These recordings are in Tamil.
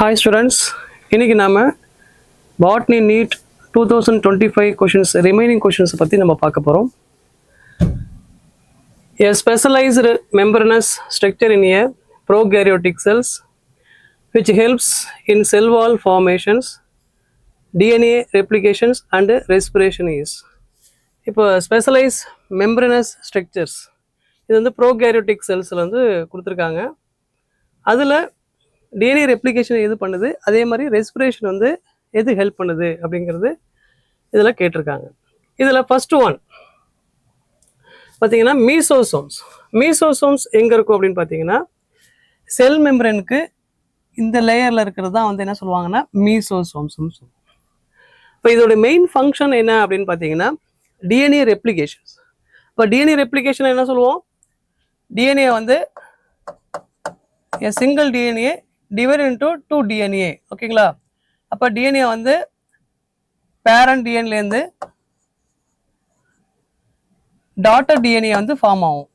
Hi students, இன்னைக்கு நாம botany NEET 2025 questions remaining questions பத்தி நம்ம பார்க்க போறோம். A specialized membranous structure in a prokaryotic cells which helps in cell wall formations, DNA replications and respiration is. இப்போ specialized membranous structures இது வந்து prokaryotic cellsல வந்து கொடுத்திருக்காங்க. அதுல DNA ரெப்ளிகேஷன் எது பண்ணுது, அதே மாதிரி ரெஸ்பிரேஷன் வந்து எது ஹெல்ப் பண்ணுது அப்படிங்கிறது இதில் கேட்டிருக்காங்க. இதில் ஃபர்ஸ்ட் ஒன் பார்த்தீங்கன்னா மீசோசோம்ஸ். மீசோசோம்ஸ் எங்கே இருக்கும் அப்படின்னு பார்த்தீங்கன்னா செல் மெம்பரனுக்கு இந்த லேயரில் இருக்கிறது தான் வந்து என்ன சொல்லுவாங்கன்னா மீசோசோம்ஸ்னு சொல்லுவோம். இப்போ இதோட மெயின் ஃபங்க்ஷன் என்ன அப்படின்னு பார்த்தீங்கன்னா டிஎன்ஏ ரெப்ளிகேஷன்ஸ். இப்போ டிஎன்ஏ ரெப்ளிகேஷன் என்ன சொல்லுவோம், டிஎன்ஏ வந்து a single DNA divided into 2 DNA. ஓகேங்களா? அப்போ DNA வந்து பேரண்ட் டிஎன்ஏலேருந்து டாட்டர் டிஎன்ஏ வந்து ஃபார்ம் ஆகும்.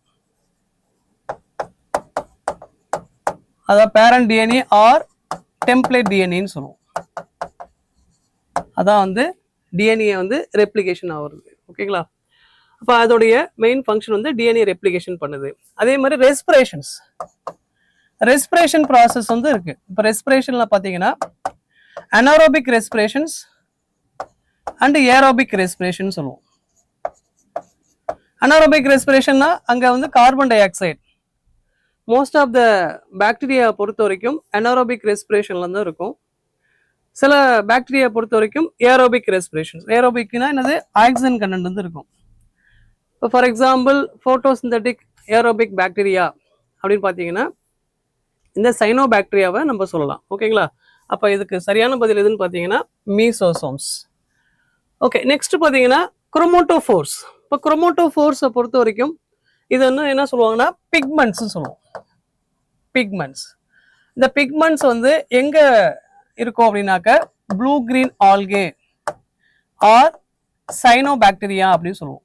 அதான் பேரண்ட் டிஎன்ஏ ஆர் டெம்ப்ளேட் டிஎன்ஏன்னு சொல்லுவோம். அதான் வந்து டிஎன்ஏ வந்து ரெப்ளிகேஷன் ஆகுறது. ஓகேங்களா? அப்போ அதோடைய மெயின் ஃபங்க்ஷன் வந்து டிஎன்ஏ ரெப்ளிகேஷன் பண்ணுது. அதே மாதிரி ரெஸ்பிரேஷன் ப்ராசஸ் வந்து இருக்கு. இப்போ ரெஸ்பிரேஷன்ல பார்த்தீங்கன்னா anaerobic respirations and aerobic respiration சொல்லுவோம். அனாரோபிக் ரெஸ்பிரேஷன்னா அங்கே வந்து carbon dioxide most of the bacteria பொறுத்த வரைக்கும் அனாரோபிக் ரெஸ்பிரேஷன்ல தான் இருக்கும். சில பாக்டீரியா பொறுத்த வரைக்கும் ஏரோபிக் ரெஸ்பிரேஷன்ஸ். ஏரோபிக்னா என்னது, ஆக்சிஜன் கண்டென்ட் வந்து இருக்கும். இப்போ for example photosynthetic aerobic bacteria அப்படின்னு பார்த்தீங்கன்னா இந்த சைனோபாக்டீரியாவை நம்ம சொல்லலாம். ஓகேங்களா? அப்போ இதுக்கு சரியான பதில் எதுன்னு பார்த்தீங்கன்னா மீசோசோம்ஸ். ஓகே, நெக்ஸ்ட் பார்த்தீங்கன்னா குரோமோட்டோஃபோர்ஸ். இப்போ குரோமோட்டோஃபோர்ஸை பொறுத்த வரைக்கும் இது வந்து என்ன சொல்லுவாங்கன்னா பிக்மெண்ட்ஸ் சொல்லுவோம். பிக்மெண்ட்ஸ், இந்த பிக்மெண்ட்ஸ் வந்து எங்க இருக்கும் அப்படின்னாக்க blue green algae or cyanobacteria அப்படின்னு சொல்லுவோம்.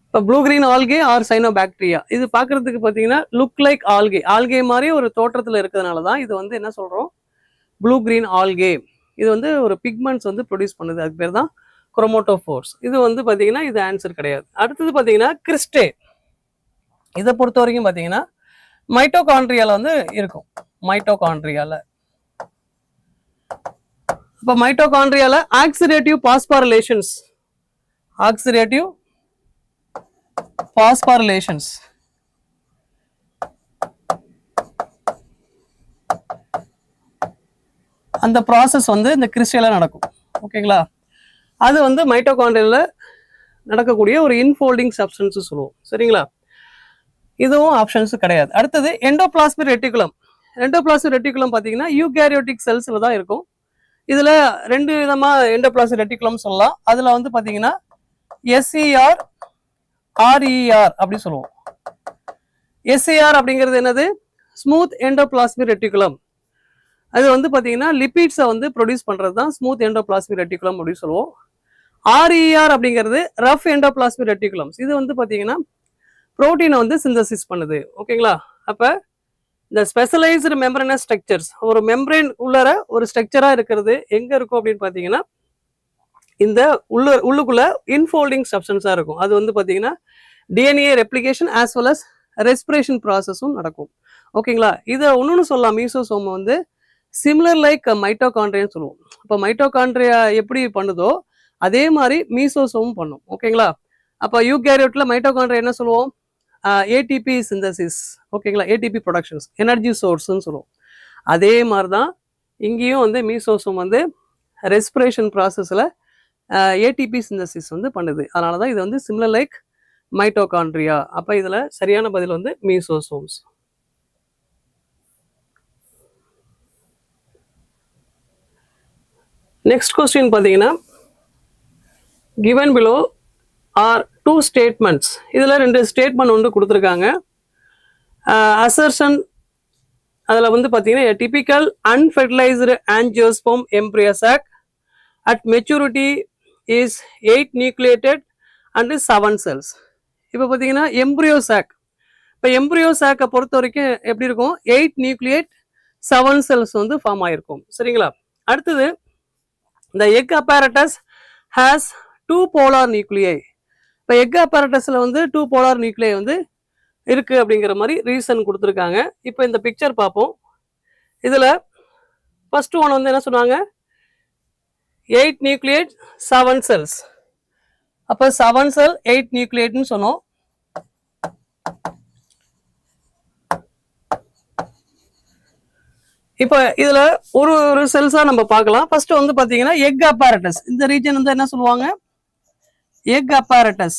இப்போ blue green algae or cyanobacteria இது பார்க்கறதுக்கு பார்த்தீங்கன்னா லுக் லைக் ஆல்கே, ஆல்கே மாதிரி ஒரு தோற்றத்தில் இருக்கிறதுனால தான் இது வந்து என்ன சொல்கிறோம் ப்ளூ கிரீன் ஆல்கே. இது வந்து ஒரு பிக்மெண்ட்ஸ் வந்து ப்ரொடியூஸ் பண்ணுது, அதுக்கு பேர் தான் குரோமோட்டோஃபோர்ஸ். இது வந்து பார்த்தீங்கன்னா இது ஆன்சர் கிடையாது. அடுத்தது பார்த்தீங்கன்னா கிறிஸ்டே. இதை பொறுத்த வரைக்கும் பார்த்தீங்கன்னா மைட்டோகாண்ட்ரியால வந்து இருக்கும். மைட்டோகாண்ட்ரியால இப்போ மைட்டோகாண்ட்ரியால ஆக்சிடேட்டிவ் பாஸ்பாரிலேஷன்ஸ் அந்த ப்ராசஸ் வந்து இந்த கிறிஸ்டல்ல நடக்கும். ஓகேங்களா? அது வந்து மைட்டோகாண்ட்ரியால நடக்கக்கூடிய ஒரு இன்ஃபோல்டிங் சப்ஸ்டன்ஸ் சொல்லுவோம். சரிங்களா? இதுவும் ஆப்ஷன்ஸ் கிடையாது. அடுத்தது எண்டோபிளாஸ்மிக் ரெட்டிகுலம். எண்டோபிளாஸ்மிக் ரெட்டிகுலம் பார்த்தீங்கன்னா யூகேரியோட்டிக் செல்ஸ்ல தான் இருக்கும். இதுல ரெண்டு விதமா எண்டோபிளாஸ்மிக் ரெட்டிகுலம் சொல்லலாம். அதுல வந்து பார்த்தீங்கன்னா எஸ்இஆர் ஆர்இஆர் அப்படி சொல்லுவோம். எஸ்ஏஆர் அப்படிங்கிறது என்னது, ஸ்மூத் எண்டோபிளாஸ்மிக் ரெட்டிகுலம். அது வந்து பார்த்தீங்கன்னா லிபிட்ஸை வந்து ப்ரொடியூஸ் பண்ணுறது தான் ஸ்மூத் எண்டோபிளாஸ்மிக் ரெட்டிகுலம் அப்படின்னு சொல்லுவோம். ஆர்இஆர் அப்படிங்கிறது ரஃப் எண்டோபிளாஸ்மிக் ரெட்டிகுலம்ஸ். இது வந்து பார்த்தீங்கன்னா புரோட்டீனை வந்து சிந்தசிஸ் பண்ணுது. ஓகேங்களா? அப்போ இந்த ஸ்பெஷலைஸ்டு மெம்பரனஸ் ஸ்ட்ரக்சர்ஸ் ஒரு மெம்பரேன் உள்ளர ஒரு ஸ்ட்ரக்சராக இருக்கிறது எங்கே இருக்கும் அப்படின்னு பார்த்தீங்கன்னா இந்த உள்ளுக்குள்ள இன்ஃபோல்டிங் சப்ஸ்டன்ஸாக இருக்கும். அது வந்து பார்த்தீங்கன்னா DNA replication as well as respiration ப்ராசஸும் நடக்கும். ஓகேங்களா? இதை ஒன்றுன்னு சொல்லலாம், மீசோசோம் வந்து சிமிலர் லைக் மைட்டோகாண்ட்ரியான்னு சொல்லுவோம். இப்போ மைட்டோகாண்ட்ரியா எப்படி பண்ணுதோ அதே மாதிரி மீசோசோமும் பண்ணும். ஓகேங்களா? அப்போ யூகேரியோட்டில் மைட்டோகாண்ட்ரியா என்ன சொல்லுவோம், ஏடிபி சிந்தசிஸ். ஓகேங்களா? ஏடிபி ப்ரொடக்ஷன்ஸ் எனர்ஜி சோர்ஸ்ன்னு சொல்லுவோம். அதே மாதிரி தான் இங்கேயும் வந்து மீசோசோம் வந்து ரெஸ்பிரேஷன் ப்ராசஸில் ஏடிபி சிந்தசிஸ் வந்து பண்ணுது. அதனால தான் இது வந்து சிமிலர் லைக் மைட்டோகாண்ட்ரியா. அப்போ இதில் சரியான பதில் வந்து மீசோசோம்ஸ். நெக்ஸ்ட் கொஸ்டின் பார்த்தீங்கன்னா given below are two statements. இதில் ரெண்டு ஸ்டேட்மெண்ட் வந்து கொடுத்துருக்காங்க. அசர்ஷன் அதில் வந்து பார்த்தீங்கன்னா a typical unfertilized angiosperm embryo sac at maturity is 8 nucleated and 7 cells. இப்போ பார்த்தீங்கன்னா எம்ப்ரியோ சாக் இப்போ எம்ப்ரியோ சாக்கை பொறுத்த வரைக்கும் எப்படி இருக்கும்? 8 நியூக்ளியேட் 7 செல்ஸ் வந்து ஃபார்ம் ஆயிருக்கும். சரிங்களா? அடுத்தது இந்த எக் அப்பேரட்டஸ் ஹேஸ் 2 போலார் நியூக்ளியை. இப்போ எக் அப்பேரட்டஸில் வந்து 2 போலார் நியூக்ளியை வந்து இருக்கு அப்படிங்கிற மாதிரி ரீசன் கொடுத்துருக்காங்க. இப்போ இந்த பிக்சர் பார்ப்போம். இதில் ஃபர்ஸ்ட் ஒன் வந்து என்ன சொன்னாங்க? 8 நியூக்ளியேட் 7 செல்ஸ். அப்போ 7 செல் 8 நியூக்ளியேட்னு சொன்னோம். இப்போ இதுல ஒரு ஒரு செல்ஸா நம்ம பார்க்கலாம். ஃபர்ஸ்ட் வந்து பாத்தீங்கன்னா எக் அப்பேரட்டஸ். இந்த ரீஜன் வந்து என்ன சொல்லுவாங்க? எக் அப்பேரட்டஸ்.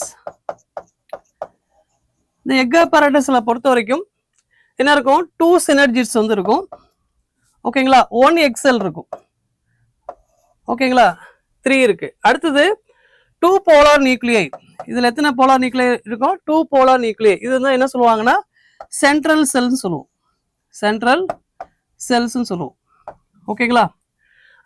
இந்த எக் அப்பேரட்டஸ்ல பொறுத்த வரைக்கும் என்ன இருக்கும்? 2 சினர்ஜிட்ஸ் வந்து இருக்கும். ஓகேங்களா? 1 எக் செல் இருக்கும். ஓகேங்களா? 3 இருக்கு. அடுத்தது 2 போலார் நியூக்ளியை. இதுல எத்தனை போலார் நியூக்ளியை இருக்கும்? 2 போலார் நியூக்ளியை. இது வந்து என்ன சொல்லுவாங்கன்னா சென்ட்ரல் செல்னு சொல்லுவோம். சென்ட்ரல் செல்ஸ்ன்னு சொல்லுவோம். ஓகேங்களா?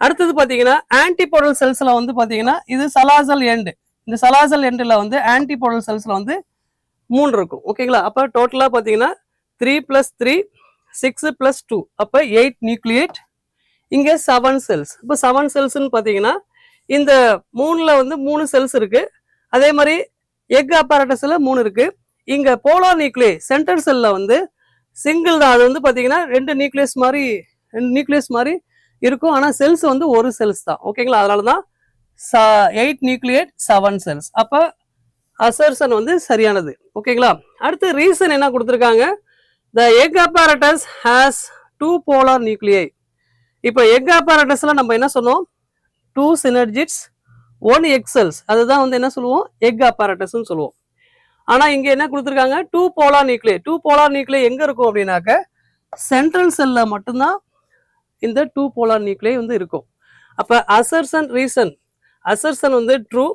அடுத்தது பாத்தீங்கன்னா ஆன்டிபோடல் செல்ஸ்ல வந்து பாத்தீங்கன்னா இது சலாசல் எண்ட். இந்த சலாசல் எண்ட்ல வந்து ஆன்டிபோடல் செல்ஸ்ல வந்து 3 இருக்கும். ஓகேங்களா? அப்ப டோட்டலா பாத்தீங்கன்னா 3 + 3 6 + 2 அப்ப 8 நியூக்ளியேட். இங்க 7 செல்ஸ். இப்போ 7 செல்ஸ்ன்னு பாத்தீங்கன்னா இந்த 3ல வந்து 3 செல்ஸ் இருக்கு. அதே மாதிரி எக் அப்பேரட்டஸ்ல 3 இருக்கு. இங்க போலார் நியூக்ளியை சென்டர் செல்ல வந்து சிங்கிள் தான். அது வந்து பாத்தீங்கன்னா 2 நியூக்ளியஸ் மாதிரி இருக்கும். ஆனா செல்ஸ் வந்து ஒரு செல்ஸ் தான். ஓகேங்களா? அதனாலதான் 8 நியூக்ளியேட் 7 செல்ஸ். அப்ப அசர்ஷன் வந்து சரியானது. ஓகேங்களா? அடுத்து ரீசன் என்ன கொடுத்துருக்காங்க? The egg apparatus has 2 polar நியூக்ளியை. இப்போ எக் அப்பேரட்டஸ்ல நம்ம என்ன சொன்னோம்? 2 சினர்ஜிட்ஸ் 1 எக் செல்ஸ். அதுதான் வந்து என்ன சொல்லுவோம்? எக் அப்பேரட்டஸ்ன்னு சொல்லுவோம். ஆனா இங்க என்ன கொடுத்துருக்காங்க? 2 போலார் நியூக்ளியை. 2 போலார் நியூக்ளியை எங்க இருக்கும் அப்படின்னாக்க சென்ட்ரல் செல்ல மட்டும்தான் இந்த 2 போலார் நியூக்ளியை வந்து இருக்கும். அப்ப அசர்ஷன் ரீசன், அசர்ஷன் வந்து ட்ரூ,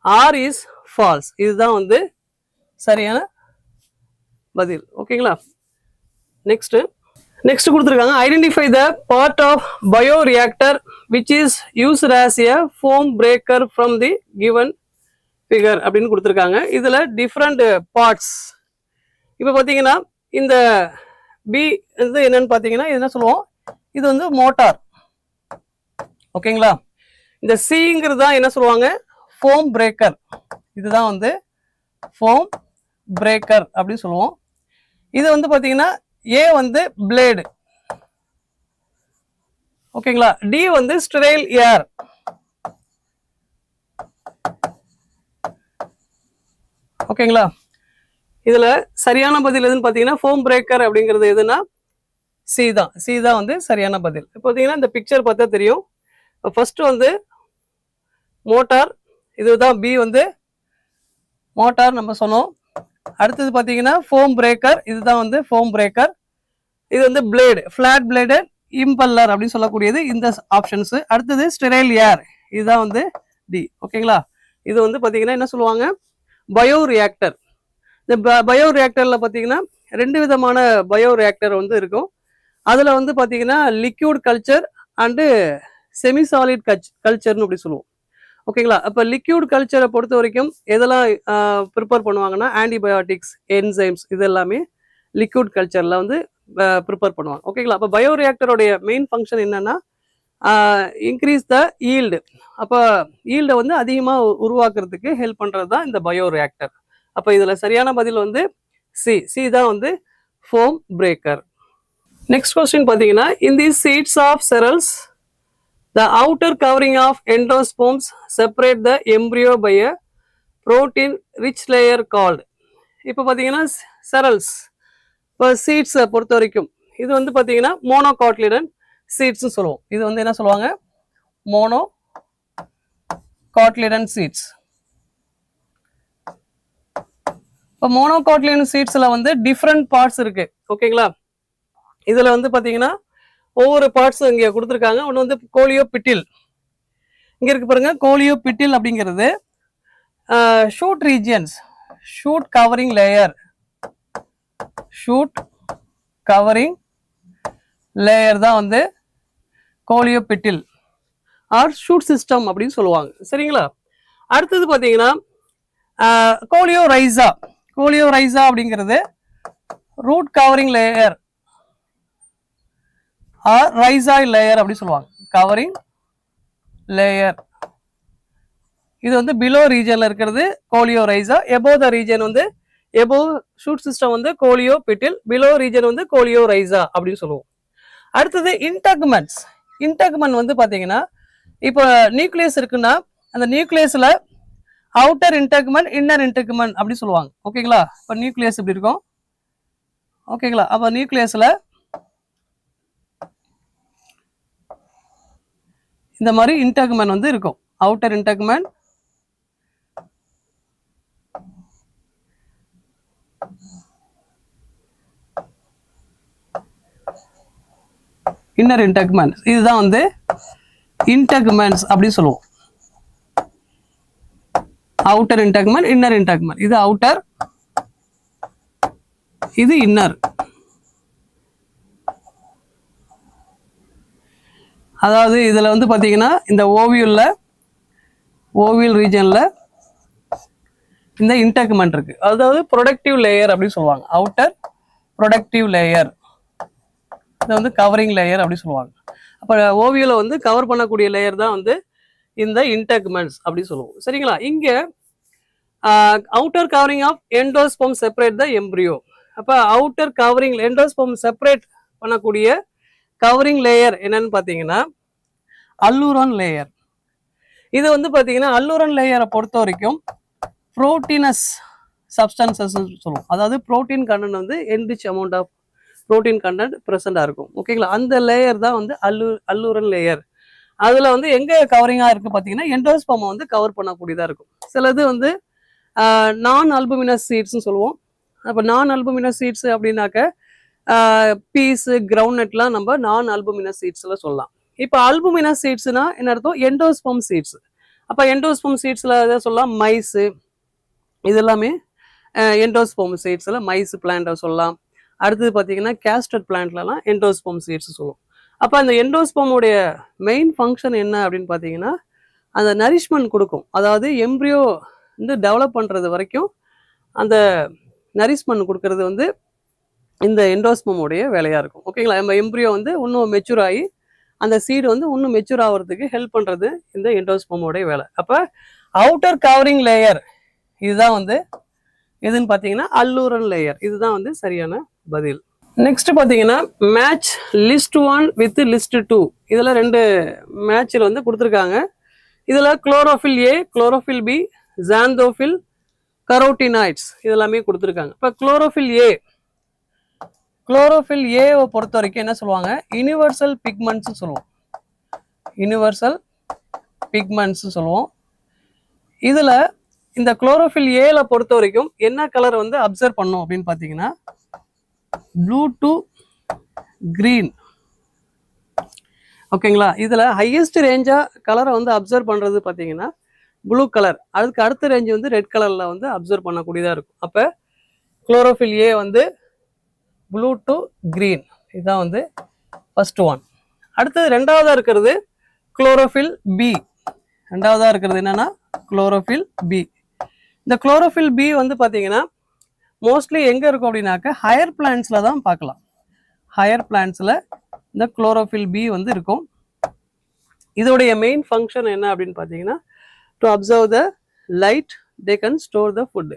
ஆர் இஸ் ஃபால்ஸ். இதுதான் வந்து சரியான பதில். ஓகேங்களா? நெக்ஸ்ட் கொடுத்துருக்காங்க identify the part of bioreactor which is used as a foam breaker from the given figure அப்படின்னு கொடுத்துருக்காங்க. இதுல டிஃப்ரெண்ட் பார்ட்ஸ். இப்போ பார்த்தீங்கன்னா இந்த பி இது என்னன்னு பார்த்தீங்கன்னா என்ன சொல்லுவோம்? இது வந்து மோட்டார். ஓகேங்களா? இந்த சிங்கிறது தான் என்ன சொல்லுவாங்க? Foam breaker. இதுதான் வந்து ஃபோம் பிரேக்கர் அப்படின்னு சொல்லுவோம். இது வந்து பார்த்தீங்கன்னா ஏ வந்து பிளேடு. ஓகேங்களா? டி வந்து ஸ்டெரைல் ஏர். ஓகேங்களா? இதுல சரியான பதில் எதுன்னு பாத்தீங்கன்னா ஃபோம் பிரேக்கர் அப்படிங்கிறது எதுனா சி தான். சி தான் வந்து சரியான பதில். இப்போ பாத்தீங்கன்னா இந்த பிக்சர் பார்த்தா தெரியும். ஃபர்ஸ்ட் வந்து மோட்டார். இதுதான் பி வந்து மோட்டார் நம்ம சொன்னோம். அடுத்தது பாத்தீங்கன்னா ஃபோம் பிரேக்கர். இதுதான் வந்து ஃபோம் பிரேக்கர். இது வந்து பிளேடு, ஃபிளாட் பிளேடு இம்பல்லர் அப்படின்னு சொல்லக்கூடியது இந்த ஆப்ஷன்ஸ். அடுத்தது ஸ்டெரைல் ஏர். இதுதான் வந்து டி. ஓகேங்களா? இது வந்து பாத்தீங்கன்னா என்ன சொல்லுவாங்க? Bio reactor. இந்த பயோ ரியாக்டர்ல பாத்தீங்கன்னா 2 விதமான பயோ ரியாக்டர் வந்து இருக்கும். அதுல வந்து பாத்தீங்கன்னா liquid culture and semi solid கல்ச்சர்னு அப்படி சொல்லுவோம். ஓகேங்களா? அப்ப லிக்யூட் கல்ச்சரை பொறுத்த வரைக்கும் எதெல்லாம் ப்ரிப்பேர் பண்ணுவாங்கன்னா ஆன்டிபயோட்டிக்ஸ், என்சைம்ஸ், இது எல்லாமே லிக்யூட் கல்ச்சர்ல வந்து ப்ரிப்பேர் பண்ணுவாங்க. ஓகேங்களா? அப்ப பயோ ரியாக்டருடைய மெயின் ஃபங்க்ஷன் என்னன்னா இன்க்ரீஸ் த ஈல்டு. அப்போ ஈல்டை வந்து அதிகமாக உருவாக்குறதுக்கு ஹெல்ப் பண்ணுறது தான் இந்த பயோ ரியாக்டர். அப்போ இதில் சரியான பதில் வந்து சி தான் வந்து ஃபோம் பிரேக்கர். நெக்ஸ்ட் கொஸ்டின் பார்த்தீங்கன்னா in the seeds of cereals the outer covering of endosperms separate the embryo by a protein rich layer called. இப்போ பார்த்தீங்கன்னா செரல்ஸ், இப்போ சீட்ஸை பொறுத்த வரைக்கும் இது வந்து பார்த்தீங்கன்னா மோனோகாட்லிடன் சீட்ஸ் சொல்லுவோம். இது வந்து என்ன சொல்லுவாங்க? Monocotyledon seeds. இப்போ மோனோகாட்லிடன் சீட்ஸ்ல வந்து டிஃப்ரெண்ட் பார்ட்ஸ் இருக்கு. ஓகேங்களா? இதுல வந்து பாத்தீங்கன்னா ஒவ்வொரு பார்ட்ஸ் இங்க கொடுத்துருக்காங்க. ஒன்று வந்து கோலியோபிட்டில். இங்க இருக்கு பாருங்க, கோலியோபிட்டில் அப்படிங்கிறது shoot regions, shoot covering layer, shoot covering layer தான் வந்து கோலியோபிட்டில் ஆர் ஷூட் சிஸ்டம் அப்படின்னு சொல்லுவாங்க. சரிங்களா? அடுத்தது பார்த்தீங்கன்னா கோலியோரைசா. கோலியோரைசா அப்படிங்கிறது root covering layer or rhizoid layer அப்படி சொல்லுவாங்க. கவரிங் லேயர் இது வந்து பிலோ ரீஜன்ல இருக்கிறது கோலியோ ரைசா. எபோ த ரீஜன் வந்து எபோ ஷூட் சிஸ்டம் வந்து கோலியோ பிட்டில், பிலோ ரீஜன் வந்து கோலியோ ரைசா அப்படின்னு சொல்லுவோம். அடுத்தது இன்டெகுமெண்ட்ஸ். இன்டெகுமெண்ட் வந்து பாத்தீங்கன்னா இப்போ நியூக்ளியஸ் இருக்குன்னா அந்த நியூக்ளியஸ்ல அவுட்டர் இன்டெகுமெண்ட் இன்னர் இன்டெகுமெண்ட் அப்படி சொல்லுவாங்க. ஓகேங்களா? இப்போ நியூக்ளியஸ் இப்படி இருக்கும். ஓகேங்களா? அப்போ நியூக்ளியஸ்ல இந்த மாதிரி இன்டெகுமெண்ட் வந்து இருக்கும். அவுட்டர் இன்டெகுமெண்ட், இன்னர் இன்டெகுமெண்ட், இதுதான் வந்து இன்டெகுமெண்ட்ஸ் அப்படி சொல்லுவோம். Outer integument, inner integument. இது அவுட்டர், இது இன்னர். அதாவது இதுல வந்து பாத்தீங்கன்னா இந்த ஓவியல் ரீஜன்ல இந்த இன்டெகுமெண்ட் இருக்கு. அதாவது ப்ரொடக்டிவ் லேயர் அப்படின்னு சொல்லுவாங்க. அவுட்டர் ப்ரொடக்டிவ் லேயர், இதை வந்து கவரிங் லேயர் அப்படி சொல்லுவாங்க. அப்போ ஓவியில் வந்து கவர் பண்ணக்கூடிய லேயர் தான் வந்து இந்த இன்டெகுமெண்ட்ஸ் அப்படி சொல்லுவோம். சரிங்களா? இங்க outer covering of endosperm separate the embryo. அப்போ அவுட்டர் கவரிங் எண்டோஸ்பெர்ம் செப்பரேட் பண்ணக்கூடிய கவரிங் லேயர் என்னன்னு பார்த்தீங்கன்னா அல்லூரான் லேயர். இது வந்து பார்த்தீங்கன்னா அல்லூரான் லேயரை பொறுத்த வரைக்கும் புரோட்டீனஸ் சப்ஸ்டன்சஸ் சொல்லுவோம். அதாவது புரோட்டீன் கண்டென்ட் வந்து enrich amount of protein content ப்ரெசென்டாக இருக்கும். ஓகேங்களா? அந்த லேயர் தான் வந்து அல்லூரன் லேயர். அதில் வந்து எங்கே கவரிங்காக இருக்குது பார்த்தீங்கன்னா எண்டோஸ்பெர்மை வந்து கவர் பண்ணக்கூடியதாக இருக்கும். சிலது வந்து நான் அல்புமினஸ் சீட்ஸ்ன்னு சொல்லுவோம். அப்போ நான் அல்புமினஸ் சீட்ஸ் அப்படின்னாக்க பீஸு கிரவுண்ட்நட்லாம் நம்ம நான் அல்புமினஸ் சீட்ஸில் சொல்லலாம். இப்போ அல்புமினஸ் சீட்ஸ்னா என்ன அர்த்தம்? Endosperm seeds. அப்போ எண்டோஸ்பெர்ம் சீட்ஸில் எதை சொல்லலாம்? மைஸு, இது எல்லாமே எண்டோஸ்பெர்ம் சீட்ஸில் மைஸ் பிளான்ட்டை சொல்லலாம். அடுத்தது பார்த்தீங்கன்னா கேஸ்டட் பிளான்ட்லலாம் எண்டோஸ்பெர்ம் சீட்ஸ் சொல்லுவோம். அப்போ அந்த எண்டோஸ்பெர்முடைய மெயின் ஃபங்க்ஷன் என்ன அப்படின்னு பார்த்தீங்கன்னா அந்த நரிஷ்மெண்ட் கொடுக்கும். அதாவது எம்ப்ரியோ வந்து டெவலப் பண்ணுறது வரைக்கும் அந்த நரிஷ்மெண்ட் கொடுக்கறது வந்து இந்த எண்டோஸ்பெர்முடைய வேலையாக இருக்கும். ஓகேங்களா? நம்ம எம்ப்ரியோ வந்து இன்னும் மெச்சூர் ஆகி அந்த சீடு வந்து இன்னும் மெச்சூர் ஆகிறதுக்கு ஹெல்ப் பண்ணுறது இந்த எண்டோஸ்பெர்முடைய வேலை. அப்போ அவுட்டர் கவரிங் லேயர் இதுதான் வந்து எதுன்னு பார்த்தீங்கன்னா அல்லூரன் லேயர். இதுதான் வந்து சரியான பதில். நெக்ஸ்ட் பார்த்தீங்கன்னா மேட்ச் லிஸ்ட் 1 வித் லிஸ்ட் 2. இதில் 2 மேட்சில் வந்து கொடுத்துருக்காங்க. இதில் chlorophyll A, chlorophyll B, xanthophyll, carotenoids இதெல்லாமே கொடுத்துருக்காங்க. இப்போ குளோரோஃபில் ஏவை பொறுத்த வரைக்கும் என்ன சொல்லுவாங்க? யூனிவர்சல் பிக்மெண்ட்ஸ் சொல்லுவோம். யூனிவர்சல் பிக்மெண்ட்ஸ் சொல்லுவோம். இதில் இந்த குளோரோஃபில் ஏல பொறுத்த வரைக்கும் என்ன கலர் வந்து அப்சர்வ் பண்ணும் அப்படின்னு பார்த்தீங்கன்னா ப்ளூ டு கிரீன். ஓகேங்களா? இதில் ஹையஸ்ட் ரேஞ்சாக கலரை வந்து அப்சர்வ் பண்ணுறது பார்த்தீங்கன்னா ப்ளூ கலர். அதுக்கு அடுத்த ரேஞ்ச் வந்து ரெட் கலரில் வந்து அப்சர்வ் பண்ணக்கூடியதாக இருக்கும். அப்போ குளோரோஃபில் ஏ வந்து ப்ளூ டு கிரீன், இதுதான் வந்து ஃபர்ஸ்ட் ஒன். அடுத்தது ரெண்டாவதாக இருக்கிறது குளோரோஃபில் பி. ரெண்டாவதாக இருக்கிறது என்னன்னா குளோரோஃபில் பி. இந்த குளோரோஃபில் பி வந்து பார்த்தீங்கன்னா மோஸ்ட்லி எங்கே இருக்கும் அப்படின்னாக்க ஹையர் பிளான்ட்ஸில் தான் பார்க்கலாம். ஹையர் பிளான்ட்ஸில் இந்த குளோரோஃபில் பி வந்து இருக்கும். இதோடைய மெயின் ஃபங்க்ஷன் என்ன அப்படின்னு பார்த்தீங்கன்னா to observe the light, they can store the food.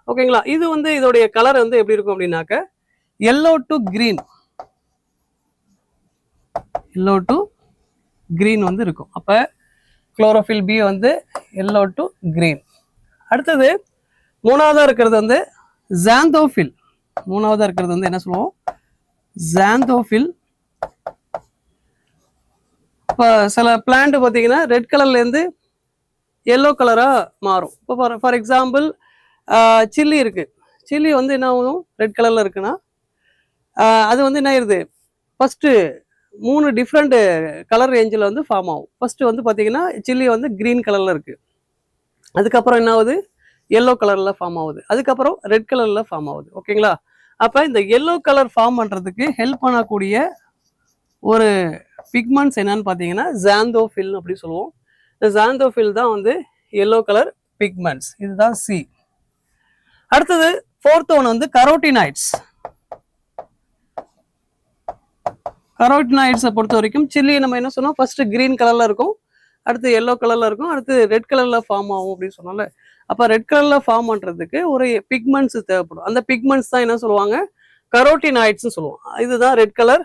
ஓகேங்களா? இது வந்து இதோடைய கலர் வந்து எப்படி இருக்கும் அப்படின்னாக்க yellow to green, yellow to green வந்து இருக்கும். அப்போ குளோரோஃபில் பி வந்து எல்லோ டு கிரீன். அடுத்தது மூணாவதாக இருக்கிறது வந்து ஜாந்தோஃபில். மூணாவதாக இருக்கிறது வந்து என்ன சொல்லுவோம்? ஜாந்தோஃபில். இப்போ சில பிளான்ட் பார்த்தீங்கன்னா ரெட் கலர்லேருந்து எல்லோ கலராக மாறும். இப்போ ஃபார் எக்ஸாம்பிள் சில்லி இருக்குது. சில்லி வந்து என்ன ஆகும்? ரெட் கலரில் இருக்குன்னா அது வந்து என்ன ஆயிடுது? ஃபஸ்ட்டு 3 டிஃப்ரெண்ட் கலர் ரேஞ்சில் வந்து ஃபார்ம் ஆகும். ஃபஸ்ட்டு வந்து பார்த்தீங்கன்னா சில்லி வந்து க்ரீன் கலரில் இருக்குது. அதுக்கப்புறம் என்ன ஆகுது? எல்லோ கலரில் ஃபார்ம் ஆகுது. அதுக்கப்புறம் ரெட் கலரில் ஃபார்ம் ஆகுது. ஓகேங்களா? அப்போ இந்த எல்லோ கலர் ஃபார்ம் பண்ணுறதுக்கு ஹெல்ப் பண்ணக்கூடிய ஒரு பிக்மெண்ட்ஸ் என்னன்னு பார்த்தீங்கன்னா ஜாந்தோஃபில் அப்படி சொல்லுவோம். இந்த ஜாந்தோஃபில் தான் வந்து எல்லோ கலர் பிக்மெண்ட்ஸ். இதுதான் சி. அடுத்தது 4th ஒன் வந்து கரோட்டினாய்ட்ஸ். கரோட்டினாய்ட்ஸை பொறுத்த வரைக்கும் சில்லி நம்ம என்ன சொன்னோம், ஃபர்ஸ்ட் கிரீன் கலர்ல இருக்கும், அடுத்து எல்லோ கலர்ல இருக்கும், அடுத்து ரெட் கலர்ல ஃபார்ம் ஆகும் அப்படின்னு சொன்னால. அப்ப ரெட் கலர்ல ஃபார்ம் பண்றதுக்கு ஒரு பிக்மெண்ட்ஸ் தேவைப்படும். அந்த பிக்மெண்ட்ஸ் தான் என்ன சொல்லுவாங்க, கரோட்டினாய்ட்ஸ் சொல்லுவோம். இதுதான் ரெட் கலர்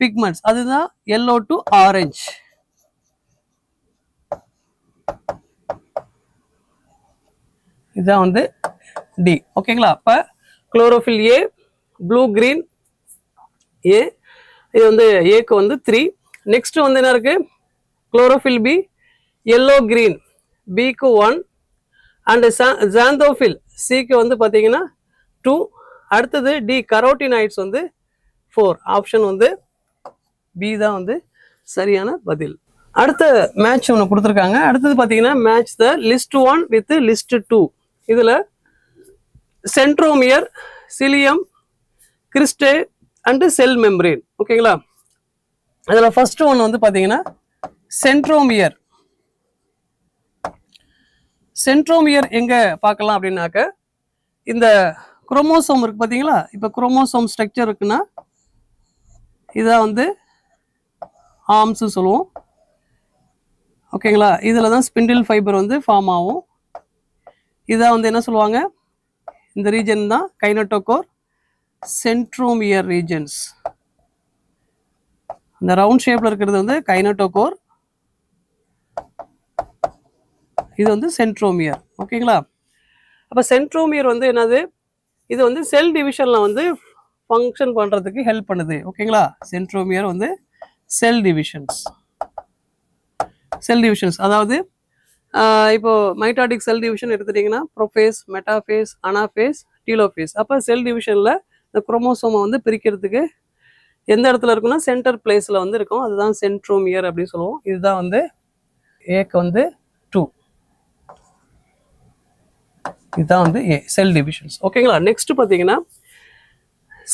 பிக்மெண்ட்ஸ், அதுதான் எல்லோ டு ஆரஞ்சு. இதுதான் வந்து டி. ஓகேங்களா? அப்ப குளோரோஃபில் ஏ ப்ளூ கிரீன் ஏ, இது வந்து ஏக்கு வந்து 3. நெக்ஸ்ட் வந்து என்ன இருக்கு, குளோரோஃபில் பி எல்லோ கிரீன், பிக்கு 1, அண்ட் ஜாந்தோஃபில் சிக்கு வந்து பார்த்தீங்கன்னா 2. அடுத்தது டி கரோட்டினாய்ட்ஸ் வந்து 4. ஆப்ஷன் வந்து பி தான் வந்து சரியான பதில். அடுத்த மேட்ச் ஒன்று கொடுத்துருக்காங்க. அடுத்தது பார்த்தீங்கன்னா match the list 1 with list 2. இதில் centromere, cilium, cristae and cell membrane. ஓகேங்களா? அதில் ஃபர்ஸ்ட் ஒன் வந்து பார்த்தீங்கன்னா சென்ட்ரோமியர். சென்ட்ரோமியர் எங்க பார்க்கலாம் அப்படின்னாக்க, இந்த குரோமோசோம் இருக்கு பார்த்தீங்களா? இப்போ குரோமோசோம் ஸ்ட்ரக்சர் இருக்குன்னா இதான் வந்து ஆர்ம்ஸ் சொல்லுவோம். ஓகேங்களா? இதில் தான் ஸ்பிண்டில் ஃபைபர் வந்து ஃபார்ம் ஆகும். இதான் வந்து என்ன சொல்லுவாங்க, இந்த ரீஜன் தான் கைனட்டோகோர் சென்ட்ரோமியர் ரீஜன்ஸ். இந்த ரவுண்ட் ஷேப்ல இருக்கிறது வந்து கைனட்டோகோர், இது வந்து சென்ட்ரோமியர். ஓகேங்களா? அப்போ சென்ட்ரோமியர் வந்து என்னது, இது வந்து செல் டிவிஷன்ல வந்து ஃபங்க்ஷன் பண்றதுக்கு ஹெல்ப் பண்ணுது. ஓகேங்களா? சென்ட்ரோமியர் வந்து செல் டிவிஷன்ஸ். செல் டிவிஷன்ஸ் அதாவது இப்போ மைட்டாடிக் செல் டிவிஷன் எடுத்துட்டீங்கன்னா ப்ரோஃபேஸ், மெட்டாஃபேஸ், அனாஃபேஸ், டீலோஃபேஸ். அப்போ செல் டிவிஷன்ல இந்த குரோமோசோமை வந்து பிரிக்கிறதுக்கு எந்த இடத்துல இருக்குன்னா சென்டர் பிளேஸ்ல வந்து இருக்கும், அதுதான் சென்ட்ரோமியர் அப்படின்னு சொல்லுவோம். இதுதான் வந்து ஏக்கு வந்து 2. இதுதான் வந்து ஏ செல் டிவிஷன்ஸ். ஓகேங்களா? நெக்ஸ்ட் பார்த்தீங்கன்னா